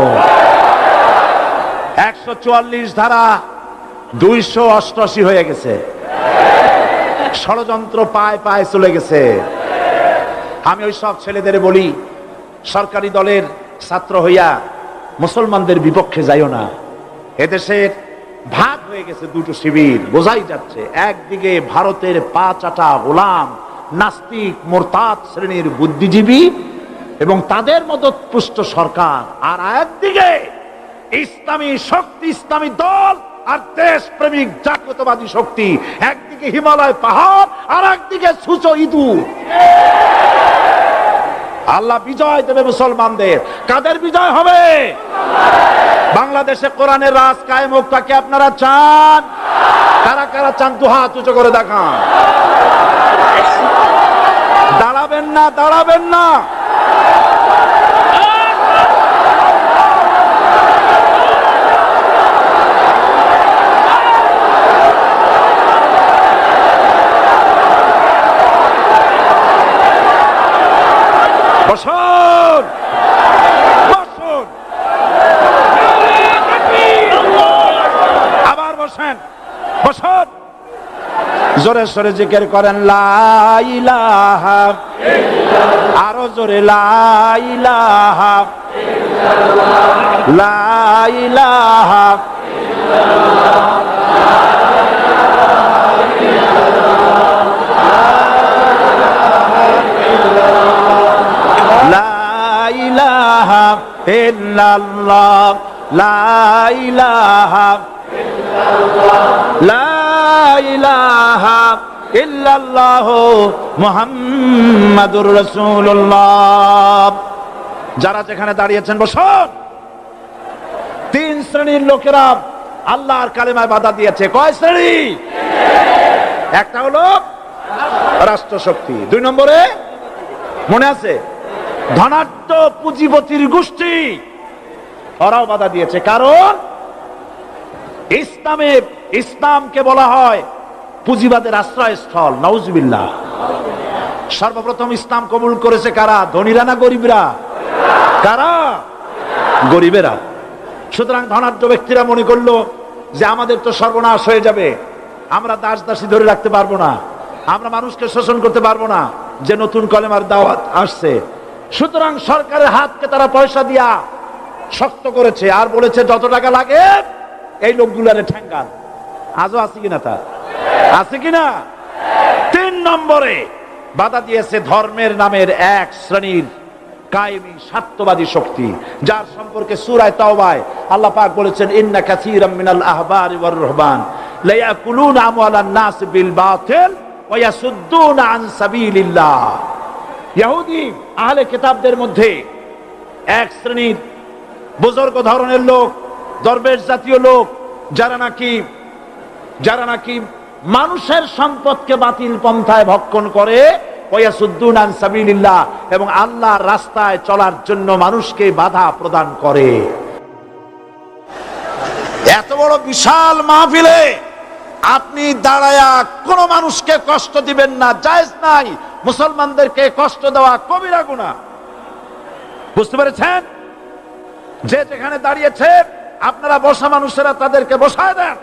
144 ধারা 288 হয়ে গেছে, ষড়যন্ত্র পায় পায় চলে গেছে। আমি ওই সব ছেলেদের বলি, সরকারি দলের ছাত্র হইয়া মুসলমানদের বিপক্ষে যাইও না। এদেশের ভাগ হয়ে গেছে দুটো শিবির, বোঝাই যাচ্ছে। একদিকে ভারতের পা চাটা গোলাম নাস্তিক মোরতাদ শ্রেণীর বুদ্ধিজীবী এবং তাদের মদতপুষ্ট সরকার, আর একদিকে ইসলামী শক্তি, ইসলামী দল আর দেশ প্রেমিক জাতীয়তাবাদী শক্তি। একদিকে হিমালয় পাহাড় আর একদিকে সূচো ইঁদুর। আল্লাহ বিজয় দেবে মুসলমানদের। কাদের বিজয় হবে? বাংলাদেশে কোরআনের রাজ কায়েম হোক, তাকে আপনারা চান? কারা কারা চান দু হাত উঁচু করে দেখান। দাঁড়াবেন না। বসুন। আবার বসেন। জোরে সরে জিকির করেন লা ইলাহা ইল্লাল্লাহ। আরো জোরে লা ইলাহা ইল্লাল্লাহ। লা ইলাহা ইল্লাল্লাহ। ইল্লাল্লাহ লা ইলাহা ইল্লাল্লাহ লা ইলাহা ইল্লাল্লাহ মুহাম্মাদুর রাসূলুল্লাহ। যারা যেখানে দাঁড়িয়েছেন বসুন। 3 শ্রেণীর লোকেরা আল্লাহর কালেমায় বাধা দিয়েছে। কয় শ্রেণী? একটা হলো রাষ্ট্রশক্তি, 2 নম্বরে মনে আছে ধনাঢ্য পুঁজিপতির গোষ্ঠী, ওরাও বাধা দিয়েছে। কারণ ইসলামকে বলা হয় পুঁজিবাদের আশ্রয়স্থল। নাউজুবিল্লাহ। সর্বপ্রথম ইসলাম কবুল করেছে কারা? ধনীরা না গরিবরা? কারা? গরিবেরা। সুতরাং ধনাঢ্য ব্যক্তিরা মনে করলো যে আমাদের তো সর্বনাশ হয়ে যাবে, আমরা দাস দাসী ধরে রাখতে পারবো না, আমরা মানুষকে শোষণ করতে পারবো না, যে নতুন কলেমার দাওয়াত আসছে। সুতরাং সরকারের হাতকে তারা পয়সা দিয়া শক্ত করেছে আর বলেছে যত টাকা লাগে এই লোকগুলারে ঠ্যাঙ্গান। আজও আছে কিনা? তা আছে কিনা? 3 নম্বরে বাধা দিয়েছে ধর্মের নামের এক শ্রেণীর কায়েমি স্বার্থবাদী শক্তি, যার সম্পর্কে সূরা তাওবায় আল্লাহ পাক বলেছেন ইন্না কাসীরাম মিনাল আহবারি ওয়ার রুহবান লা ইয়াকুলুনা আমওয়ালান নাস বিল বাতিল ওয়া ইয়াসুদ্দুনা আন সাবিলিল্লাহ। ইহুদি আহলে কিতাবদের মধ্যে এক শ্রেণীর বুজুর্গ ধরনের লোক, দরবেশ জাতীয় লোক, যারা নাকি মানুষের সম্পদকে বাতিল পন্থায় ভক্ষণ করে, ওয়া ইয়াসুদ্দুনা আন সাবিলিল্লাহ, এবং আল্লাহর রাস্তায় চলার জন্য মানুষকে বাধা প্রদান করে। এত বড় বিশাল মাহফিলে আপনি দাঁড়ায়া কোন মানুষকে কষ্ট দিবেন না, জায়েজ নাই। মুসলমানদেরকে কষ্ট দেওয়া কবিরা গুনাহ। বুঝতে পেরেছেন? যে যেখানে দাঁড়িয়েছে আপনারা বসা মানুষেরা তাদেরকে বসায় দেন।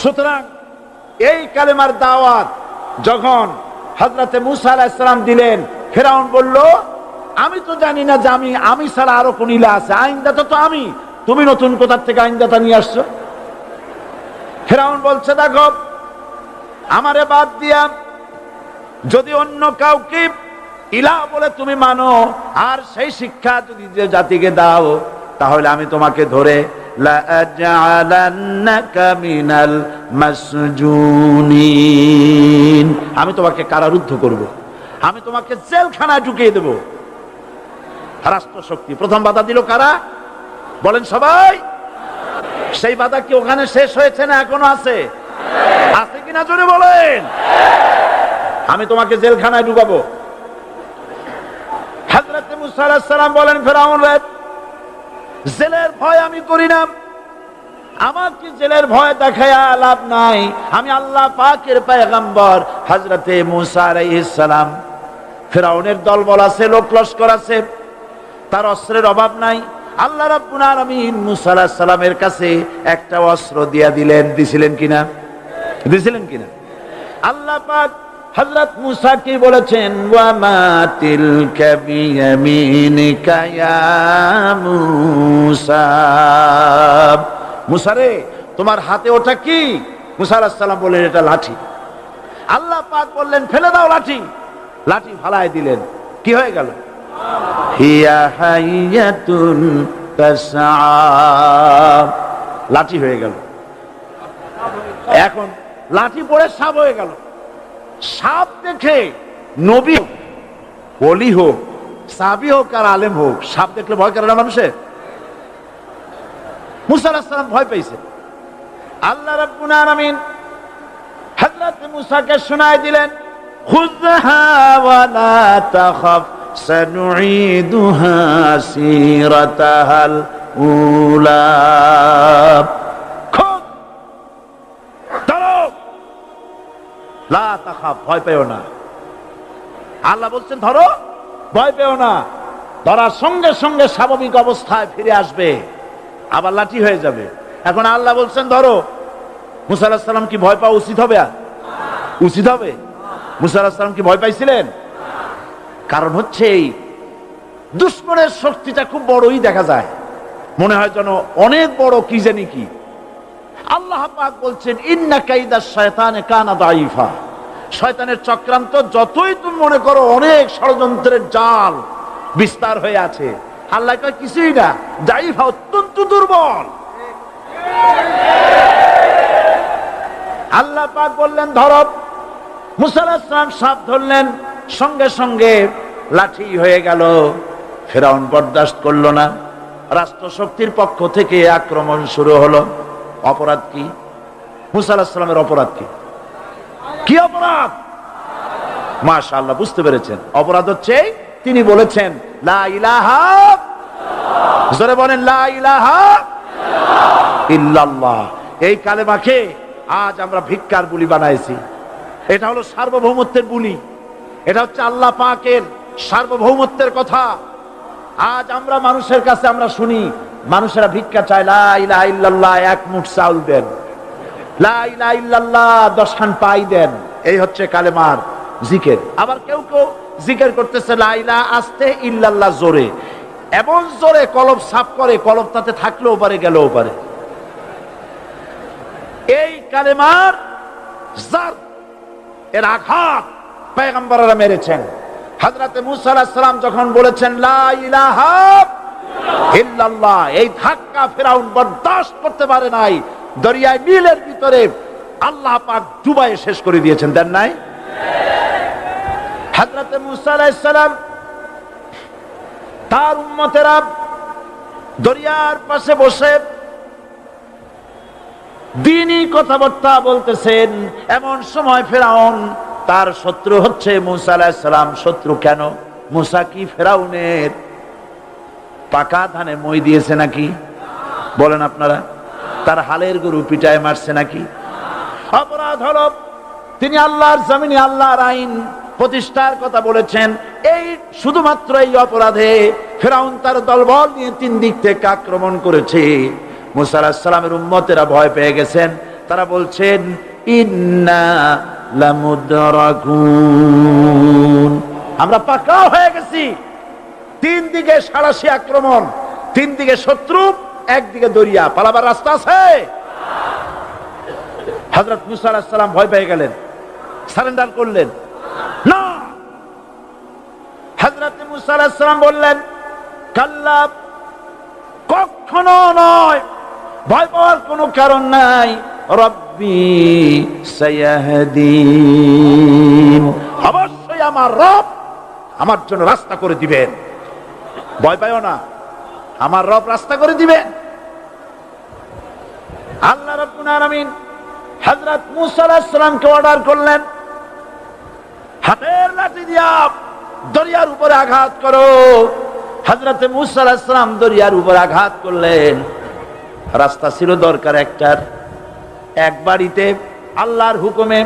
সুতরাং এই কালেমার দাওয়াত যখন হযরতে মুসা আলাইহিস সালাম দিলেন, ফিরআউন বলল, আমি তো জানি না যে আমি ছাড়া আরো কোন ইলাহ আছে, আইনদাতা তো আমি, তুমি নতুন কোথা থেকে আইনদাতা নিয়ে আসছো? ফিরআউন বলছে, দেখো, আমারে বাদ দিয়া যদি অন্য কাউকে ইলাহ বলে তুমি মানো, আর সেই শিক্ষা যদি যে জাতিকে দাও, তাহলে আমি তোমাকে ধরে লাআজআলান্নাকা মিনাল মাসজুনিন, আমি তোমাকে কারারুদ্ধ করব, আমি তোমাকে জেলখানায় ঢুকিয়ে দেব। রাষ্ট্রশক্তি প্রথম বাধা দিল কারা? বলেন সবাই। সেই বাধা কি ওখানে শেষ হয়েছে না এখনো আছে? আছে কিনা জোরে বলেন। আমি তোমাকে জেলখানায় ঢুকাবো। হযরত মুসা আলাইহিস সালাম বলেন, ফিরআউন রে, জেলের ভয় আমি করি না, আমাকে জেলের ভয় দেখায়া লাভ নাই, আমি আল্লাহ পাকের পয়গম্বর। হযরতে মুসা আলাইহিস সালাম, ফিরআউনের দলবল আছে, লোক লস্কর আছে, তার অস্ত্রের অভাব নাই। আল্লাহ রাব্বুল আলামিন মুসা আলাইহিস সালামের কাছে একটা অস্ত্র দিছিলেন কিনা? আল্লাহ পাক হযরত মুসা কি বলেছেন? ওয়া মা তিলকা বিয়ামিনিকা ইয়া মুসা, মুসা রে, তোমার হাতে ওটা কি? মুসা আলাইহিস সালাম বললেন, এটা লাঠি। আল্লাহ পাক বললেন, ফেলে দাও লাঠি। লাঠি ফালায় দিলেন, কি হয়ে গেল? হিয়া হাইয়াতুন তাসআ, লাঠি হয়ে গেল। এখন লাঠি পড়ে সাপ হয়ে গেল। সাপ দেখে নবী হোক, ওলি হোক, সাহাবী হোক আর আলেম হোক, সাপ দেখলে ভয় করে না মানুষের? মুসা আলাইহিস সালাম ভয় পেয়েছে। আল্লাহ রাব্বুল আলামিন হযরত মুসাকে শোনায় দিলেন, খুযহা ওয়া লা তাখাফ সানুঈদুহা সিরাতাহাল উলা, লা তাখাফ, ভয় পেও না। আল্লাহ বলছেন ধরো, ভয় পেও না। ধরার সঙ্গে সঙ্গে স্বাভাবিক অবস্থায় ফিরে আসবে, আবার লাঠি হয়ে যাবে। এখন আল্লাহ বলছেন ধরো, মুসা আলাইহিস সালাম কি ভয় পাওয়া উচিত হবে? উচিত হবে? মুসা আলাইহিস সালাম কি ভয় পাইছিলেন? কারণ হচ্ছে এই দুশমনের শক্তিটা খুব বড়ই দেখা যায়, মনে হয় যেন অনেক বড়, কি জানি কি। আল্লাহ পাক বলছেন, ইন্না কাইদাশ শায়তানে কানা দাঈফা, শয়তানের চক্রান্ত যতই তুমি মনে করো অনেক ষড়যন্ত্রের জাল বিস্তার হয়ে আছে, আল্লাহ কয় কিছুই না, দাঈফা, অত্যন্ত দুর্বল। আল্লাহ পাক বললেন ধরো। মুসা আলাইহিস সালাম সাপ ধরলেন, সঙ্গে সঙ্গে লাঠি হয়ে গেল। ফিরআউন বরদাস্ত করলো না, রাষ্ট্রশক্তির পক্ষ থেকে আক্রমণ শুরু হলো। অপরাধ কি? মুসা আলাইহিস সালামের অপরাধ কি? কি অপরাধ? মাশাআল্লাহ, বুঝতে পেরেছেন। অপরাধ হচ্ছে তিনি বলেছেন লা ইলাহা, জোরে বলেন লা ইলাহা ইল্লাল্লাহ। এই কালেমাকে আজ আমরা ভিক্ষার বুলি বানাইছি। এটা হলো সার্বভৌমত্বের বুলি, এটা হচ্ছে আল্লাহ পাকের সার্বভৌমত্বের কথা। আজ আমরা মানুষের কাছে আমরা শুনি, মানুষেরা ভিক্ষা চায়, লা ইলাহা ইল্লাল্লাহ, এক মুঠ চাউল দেন, লা ইলাহা ইল্লাল্লাহ 10 খান পাই দেন। এই হচ্ছে কালেমার জিকির। আবার কেউ কেউ জিকির করতেছে লা ইলাহা আস্তে, ইল্লাল্লাহ জোরে, এমন জোরে কলব সাফ করে, কলব তাতে থাকলেও পারে, গেলেও পারে। এই কালেমার জার, এর আঘাত পয়গম্বররা মেরেছেন। হযরত মুসা আলাইহিস সালাম যখন বলেছেন লা ইলাহা ইল্লাল্লাহ, এই ধাক্কা ফিরআউন বরদাস্ত করতে পারে নাই। দরিয়ায় নীলের ভিতরে আল্লাহ পাক ডুবাইয়ে শেষ করে দিয়েছেন, দেন নাই? হযরত মুসা আলাইহিস সালাম তার উম্মতেরা দরিয়ার পাশে বসে দ্বীনি কথাবার্তা বলতেছেন। এমন সময় ফেরাউন, তার শত্রু হচ্ছে মুসা আলাইহিস সালাম। শত্রু কেন? মুসা কি ফেরাউনের পাকা ধানে মই দিয়েছে নাকি? বলেন আপনারা। তার হালের গরু পিটায় মারছে নাকি? অপরাধ হলো তিনি আল্লাহর জমিনে আল্লাহর আইন প্রতিষ্ঠার কথা বলেছেন। এই শুধুমাত্র এই অপরাধে ফেরাউন তার দলবল নিয়ে 3 দিক থেকে আক্রমণ করেছে। মুসা আলাইহিস সালামের উম্মতেরা ভয় পেয়ে গেছেন। তারা বলছেন ইন্না লামুদরাকুন, আমরা পাকা হয়ে গেছি। 3 দিকে সাড়াশি আক্রমণ, 3 দিকে শত্রু, একদিকে দরিয়া, পালাবার রাস্তা আছে? হযরত মুসা আলাইহিস সালাম ভয় পেয়ে গেলেন, সারেন্ডার করলেন না। হযরত মুসা আলাইহিস সালাম বললেন কাল্লা, কখনো নয়, ভয় পাওয়ার কোনো কারণ নাই। রব্বি সায়াহদিন, অবশ্যই আমার রব আমার জন্য রাস্তা করে দিবেন। ভয় পাইও না, আমার রব রাস্তা করে দিবেন। আল্লাহ রাব্বুল আলামিন হযরত মুসা আলাইহিস সালামকে অর্ডার করলেন, হাতের লাঠি দিয়া দরিয়ার উপরে আঘাত করো। হযরত মুসা আলাইহিস সালাম দরিয়ার উপরে আঘাত করলেন। রাস্তা ছিল দরকার একটার, এক বাড়িতে আল্লাহর হুকুমে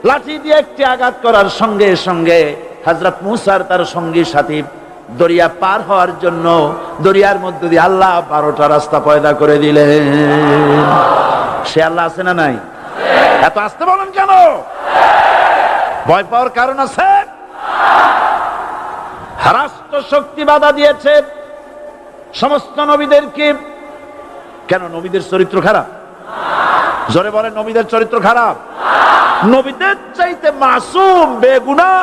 লাঠি দিয়ে একটি আঘাত করার সঙ্গে সঙ্গে হযরত মুসার তার সঙ্গী সাথী দরিয়া পার হওয়ার জন্য দরিয়ার মধ্যে দিয়ে আল্লাহ 12টা রাস্তা পয়দা করে দিলেন। সে আল্লাহ আছে না নাই? এত আসতে বলেন কেন? ভয় পাওয়ার কারণ আছে? রাষ্ট্র শক্তি বাধা দিয়েছে সমস্ত নবীদেরকে। কেন? নবীদের চরিত্র খারাপ? জোরে বলেন, নবীদের চরিত্র খারাপ? নবীদের চাইতে মাসুম বেগুনাহ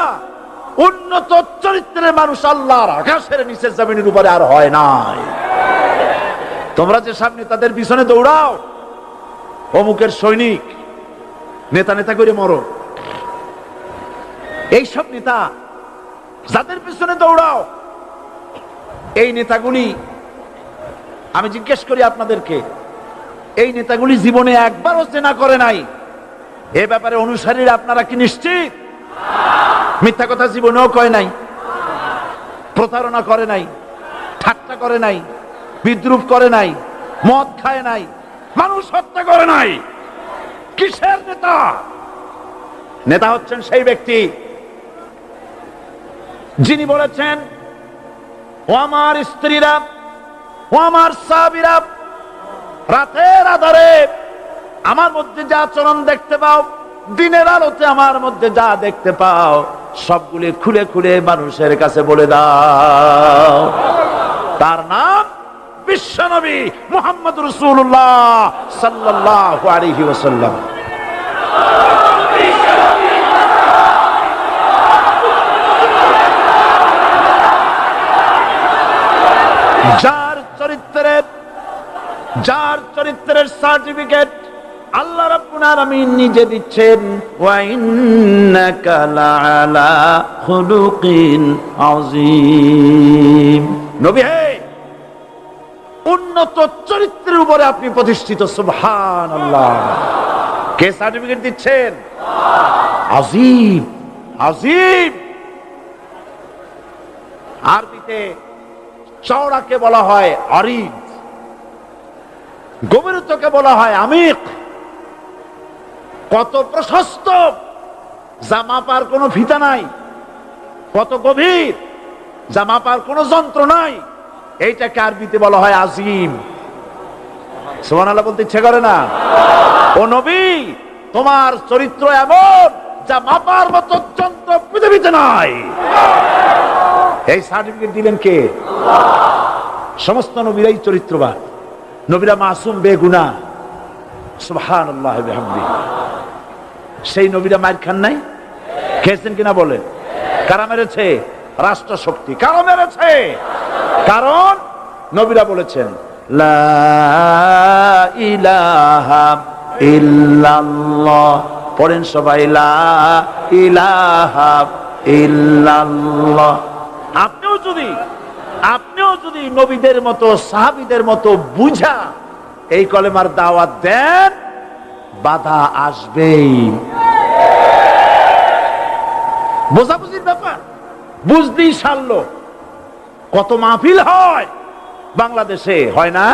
উন্নত চরিত্রের মানুষ আল্লাহর আকাশের নিচে জমিনের উপরে আর হয় নাই। তোমরা যে সামনে তাদের পিছনে দৌড়াও, অমুকের সৈনিক, নেতা নেতা করে মরো, এইসব নেতা যাদের পিছনে দৌড়াও, এই নেতাগুলি, আমি জিজ্ঞেস করি আপনাদেরকে, এই নেতাগুলি জীবনে একবারও জেনা করে নাই? এ ব্যাপারে অনুসারীরা আপনারা কি নিশ্চিত? মিথ্যা কথা জীবনেও কয় নাই, প্রতারণা করে নাই, ঠাট্টা করে নাই, বিদ্রুপ করে নাই, মদ খায় নাই, মানুষ হত্যা করে নাই। কিসের নেতা? নেতা হচ্ছেন সেই ব্যক্তি যিনি বলেছেন, ও আমার স্ত্রীরা, ও আমার সাহাবীরা, রাতের আধারে আমার মধ্যে যা আচরণ দেখতে পাও, দিনের আলোতে আমার মধ্যে যা দেখতে পাও, সবগুলি খুলে খুলে মানুষের কাছে বলে দাও। তার নাম বিশ্বনবী মুহাম্মদ রাসূলুল্লাহ সাল্লাল্লাহু আলাইহি ওয়াসাল্লাম। যার চরিত্রের সার্টিফিকেট আল্লাহ রাব্বুল আলামিন নিজে দিচ্ছেন, ওয়া ইন্নাকা লাআলা খুলুকিন আযীম। নবী হে, উন্নত চরিত্রের উপরে আপনি প্রতিষ্ঠিত। সুবহানাল্লাহ। কে সার্টিফিকেট দিচ্ছেন? আযীম, আযীম। আরবিতে চওড়াকে বলা হয় আরিদ, গভীরতাকে বলা হয় আমিক। কত প্রশস্ত, যা মাপার কোনো ফিতা নাই, কত গভীর, যা মাপার কোনো যন্ত্র নাই, এইটাকে আরবিতে বলা হয় আজিম। সুবহানাল্লাহ বলতে ইচ্ছে করে না? ও নবী, তোমার চরিত্র এমন যা মাপার মতো যন্ত্র পৃথিবীতে নাই। এই সার্টিফিকেট দিলেন কে? সমস্ত নবীরাই চরিত্রবান, নবীরা মাসুম বেগুনাহ। সুবহানাল্লাহ বিহামদিহি। সেই নবীরা মার খান নাই? খেয়েছেন কিনা বলেন? কারা মেরেছে? রাষ্ট্র শক্তি। কারা মেরেছে? কারণ নবীরা বলেছেন লা ইলাহা ইল্লাল্লাহ। পড়েন সবাই, লা ইলাহা ইল্লাল্লাহ। আপনিও যদি নবীদের মতো সাহাবীদের মতো বুঝা এই কলেমার দাওয়াত দেন, বাধা আসবেই। বোঝাবুঝির ব্যাপার, বুঝতেই সারলো। কত মাহফিল হয় বাংলাদেশে, হয় না?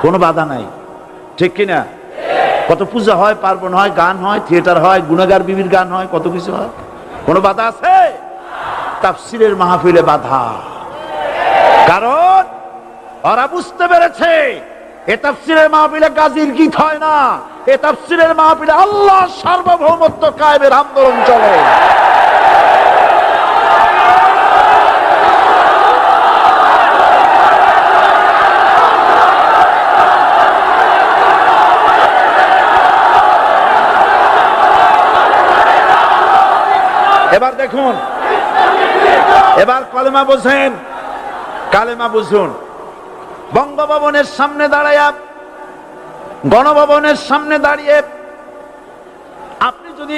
কোনো বাধা নাই, ঠিক কিনা? কত পূজা হয়, পার্বণ হয়, গান হয়, থিয়েটার হয়, গুনাগার বিবির গান হয়, কত কিছু হয়। কোনো বাধা আছে? তাফসীরের মাহফিলে বাধা। কারণ ওরা বুঝতে পেরেছে এ তাফসীরের মাহফিলে গাজীর গীত হয় না, এ তাফসীরের মাহফিলে আল্লাহ সার্বভৌমত্ব কায়েমের আন্দোলন চলে। এবার দেখুন, এবার কলেমা বোঝেন, কালেমা বুঝুন। বঙ্গভবনের সামনে দাঁড়ায়া, গণভবনের সামনে দাঁড়িয়ে আপনি যদি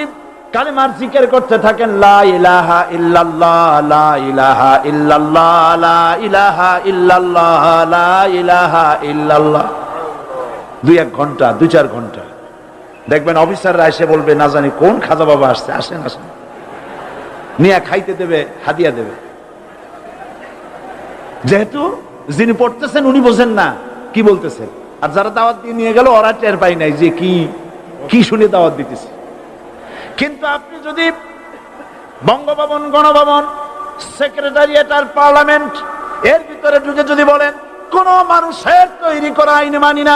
কালেমার জিকির করতে থাকেন, লা ইলাহা ইল্লাল্লাহ, লা ইলাহা ইল্লাল্লাহ, লা ইলাহা ইল্লাল্লাহ, লা ইলাহা ইল্লাল্লাহ, 2-1 ঘন্টা, 2-4 ঘন্টা, দেখবেন অফিসাররা এসে বলবে, না জানি কোন খাজা বাবা আসছে, আসেন আসেন, নিয়ে খাইতে দেবে, হাদিয়া দেবে। যেহেতু যিনি পড়তেছেন উনি বোঝেন না কি বলতেছেন, আর যারা দাওয়াত দিয়ে নিয়ে গেল ওরা টের পাই নাই যে কি শুনে দাওয়াত দিতেছে। কিন্তু আপনি যদি বঙ্গভবন, গণভবন, সেক্রেটারিয়েট আর পার্লামেন্ট এর ভিতরে ঢুকে যদি বলেন, কোন মানুষের তৈরি করা আইন মানি না,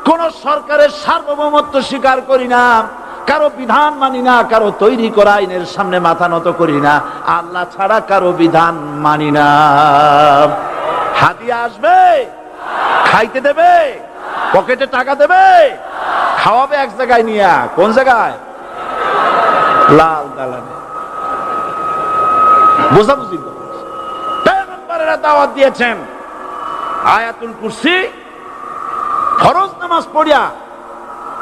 কোন সরকারের সার্বভৌমত্ব স্বীকার করি না, কারো বিধান মানি না, কারো তৈরি করা আইনের সামনে মাথা নত করি না, আল্লাহ ছাড়া কারো বিধান মানি না, হাদিয়া আসবে, খাইতে দেবে, পকেটে টাকা দেবে, খাওয়াবে এক জায়গায় নিয়ে, কোন জায়গায়? লাল দালানে। বোঝাবুঝি। পয়গম্বরেরা দাওয়াত দিয়েছেন আয়াতুল কুরসি ফরজ নামাজ পড়িয়া।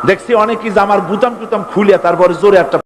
দেখছি অনেকেই জামার বুতাম টুতাম খুলিয়া তারপরে জোরে একটা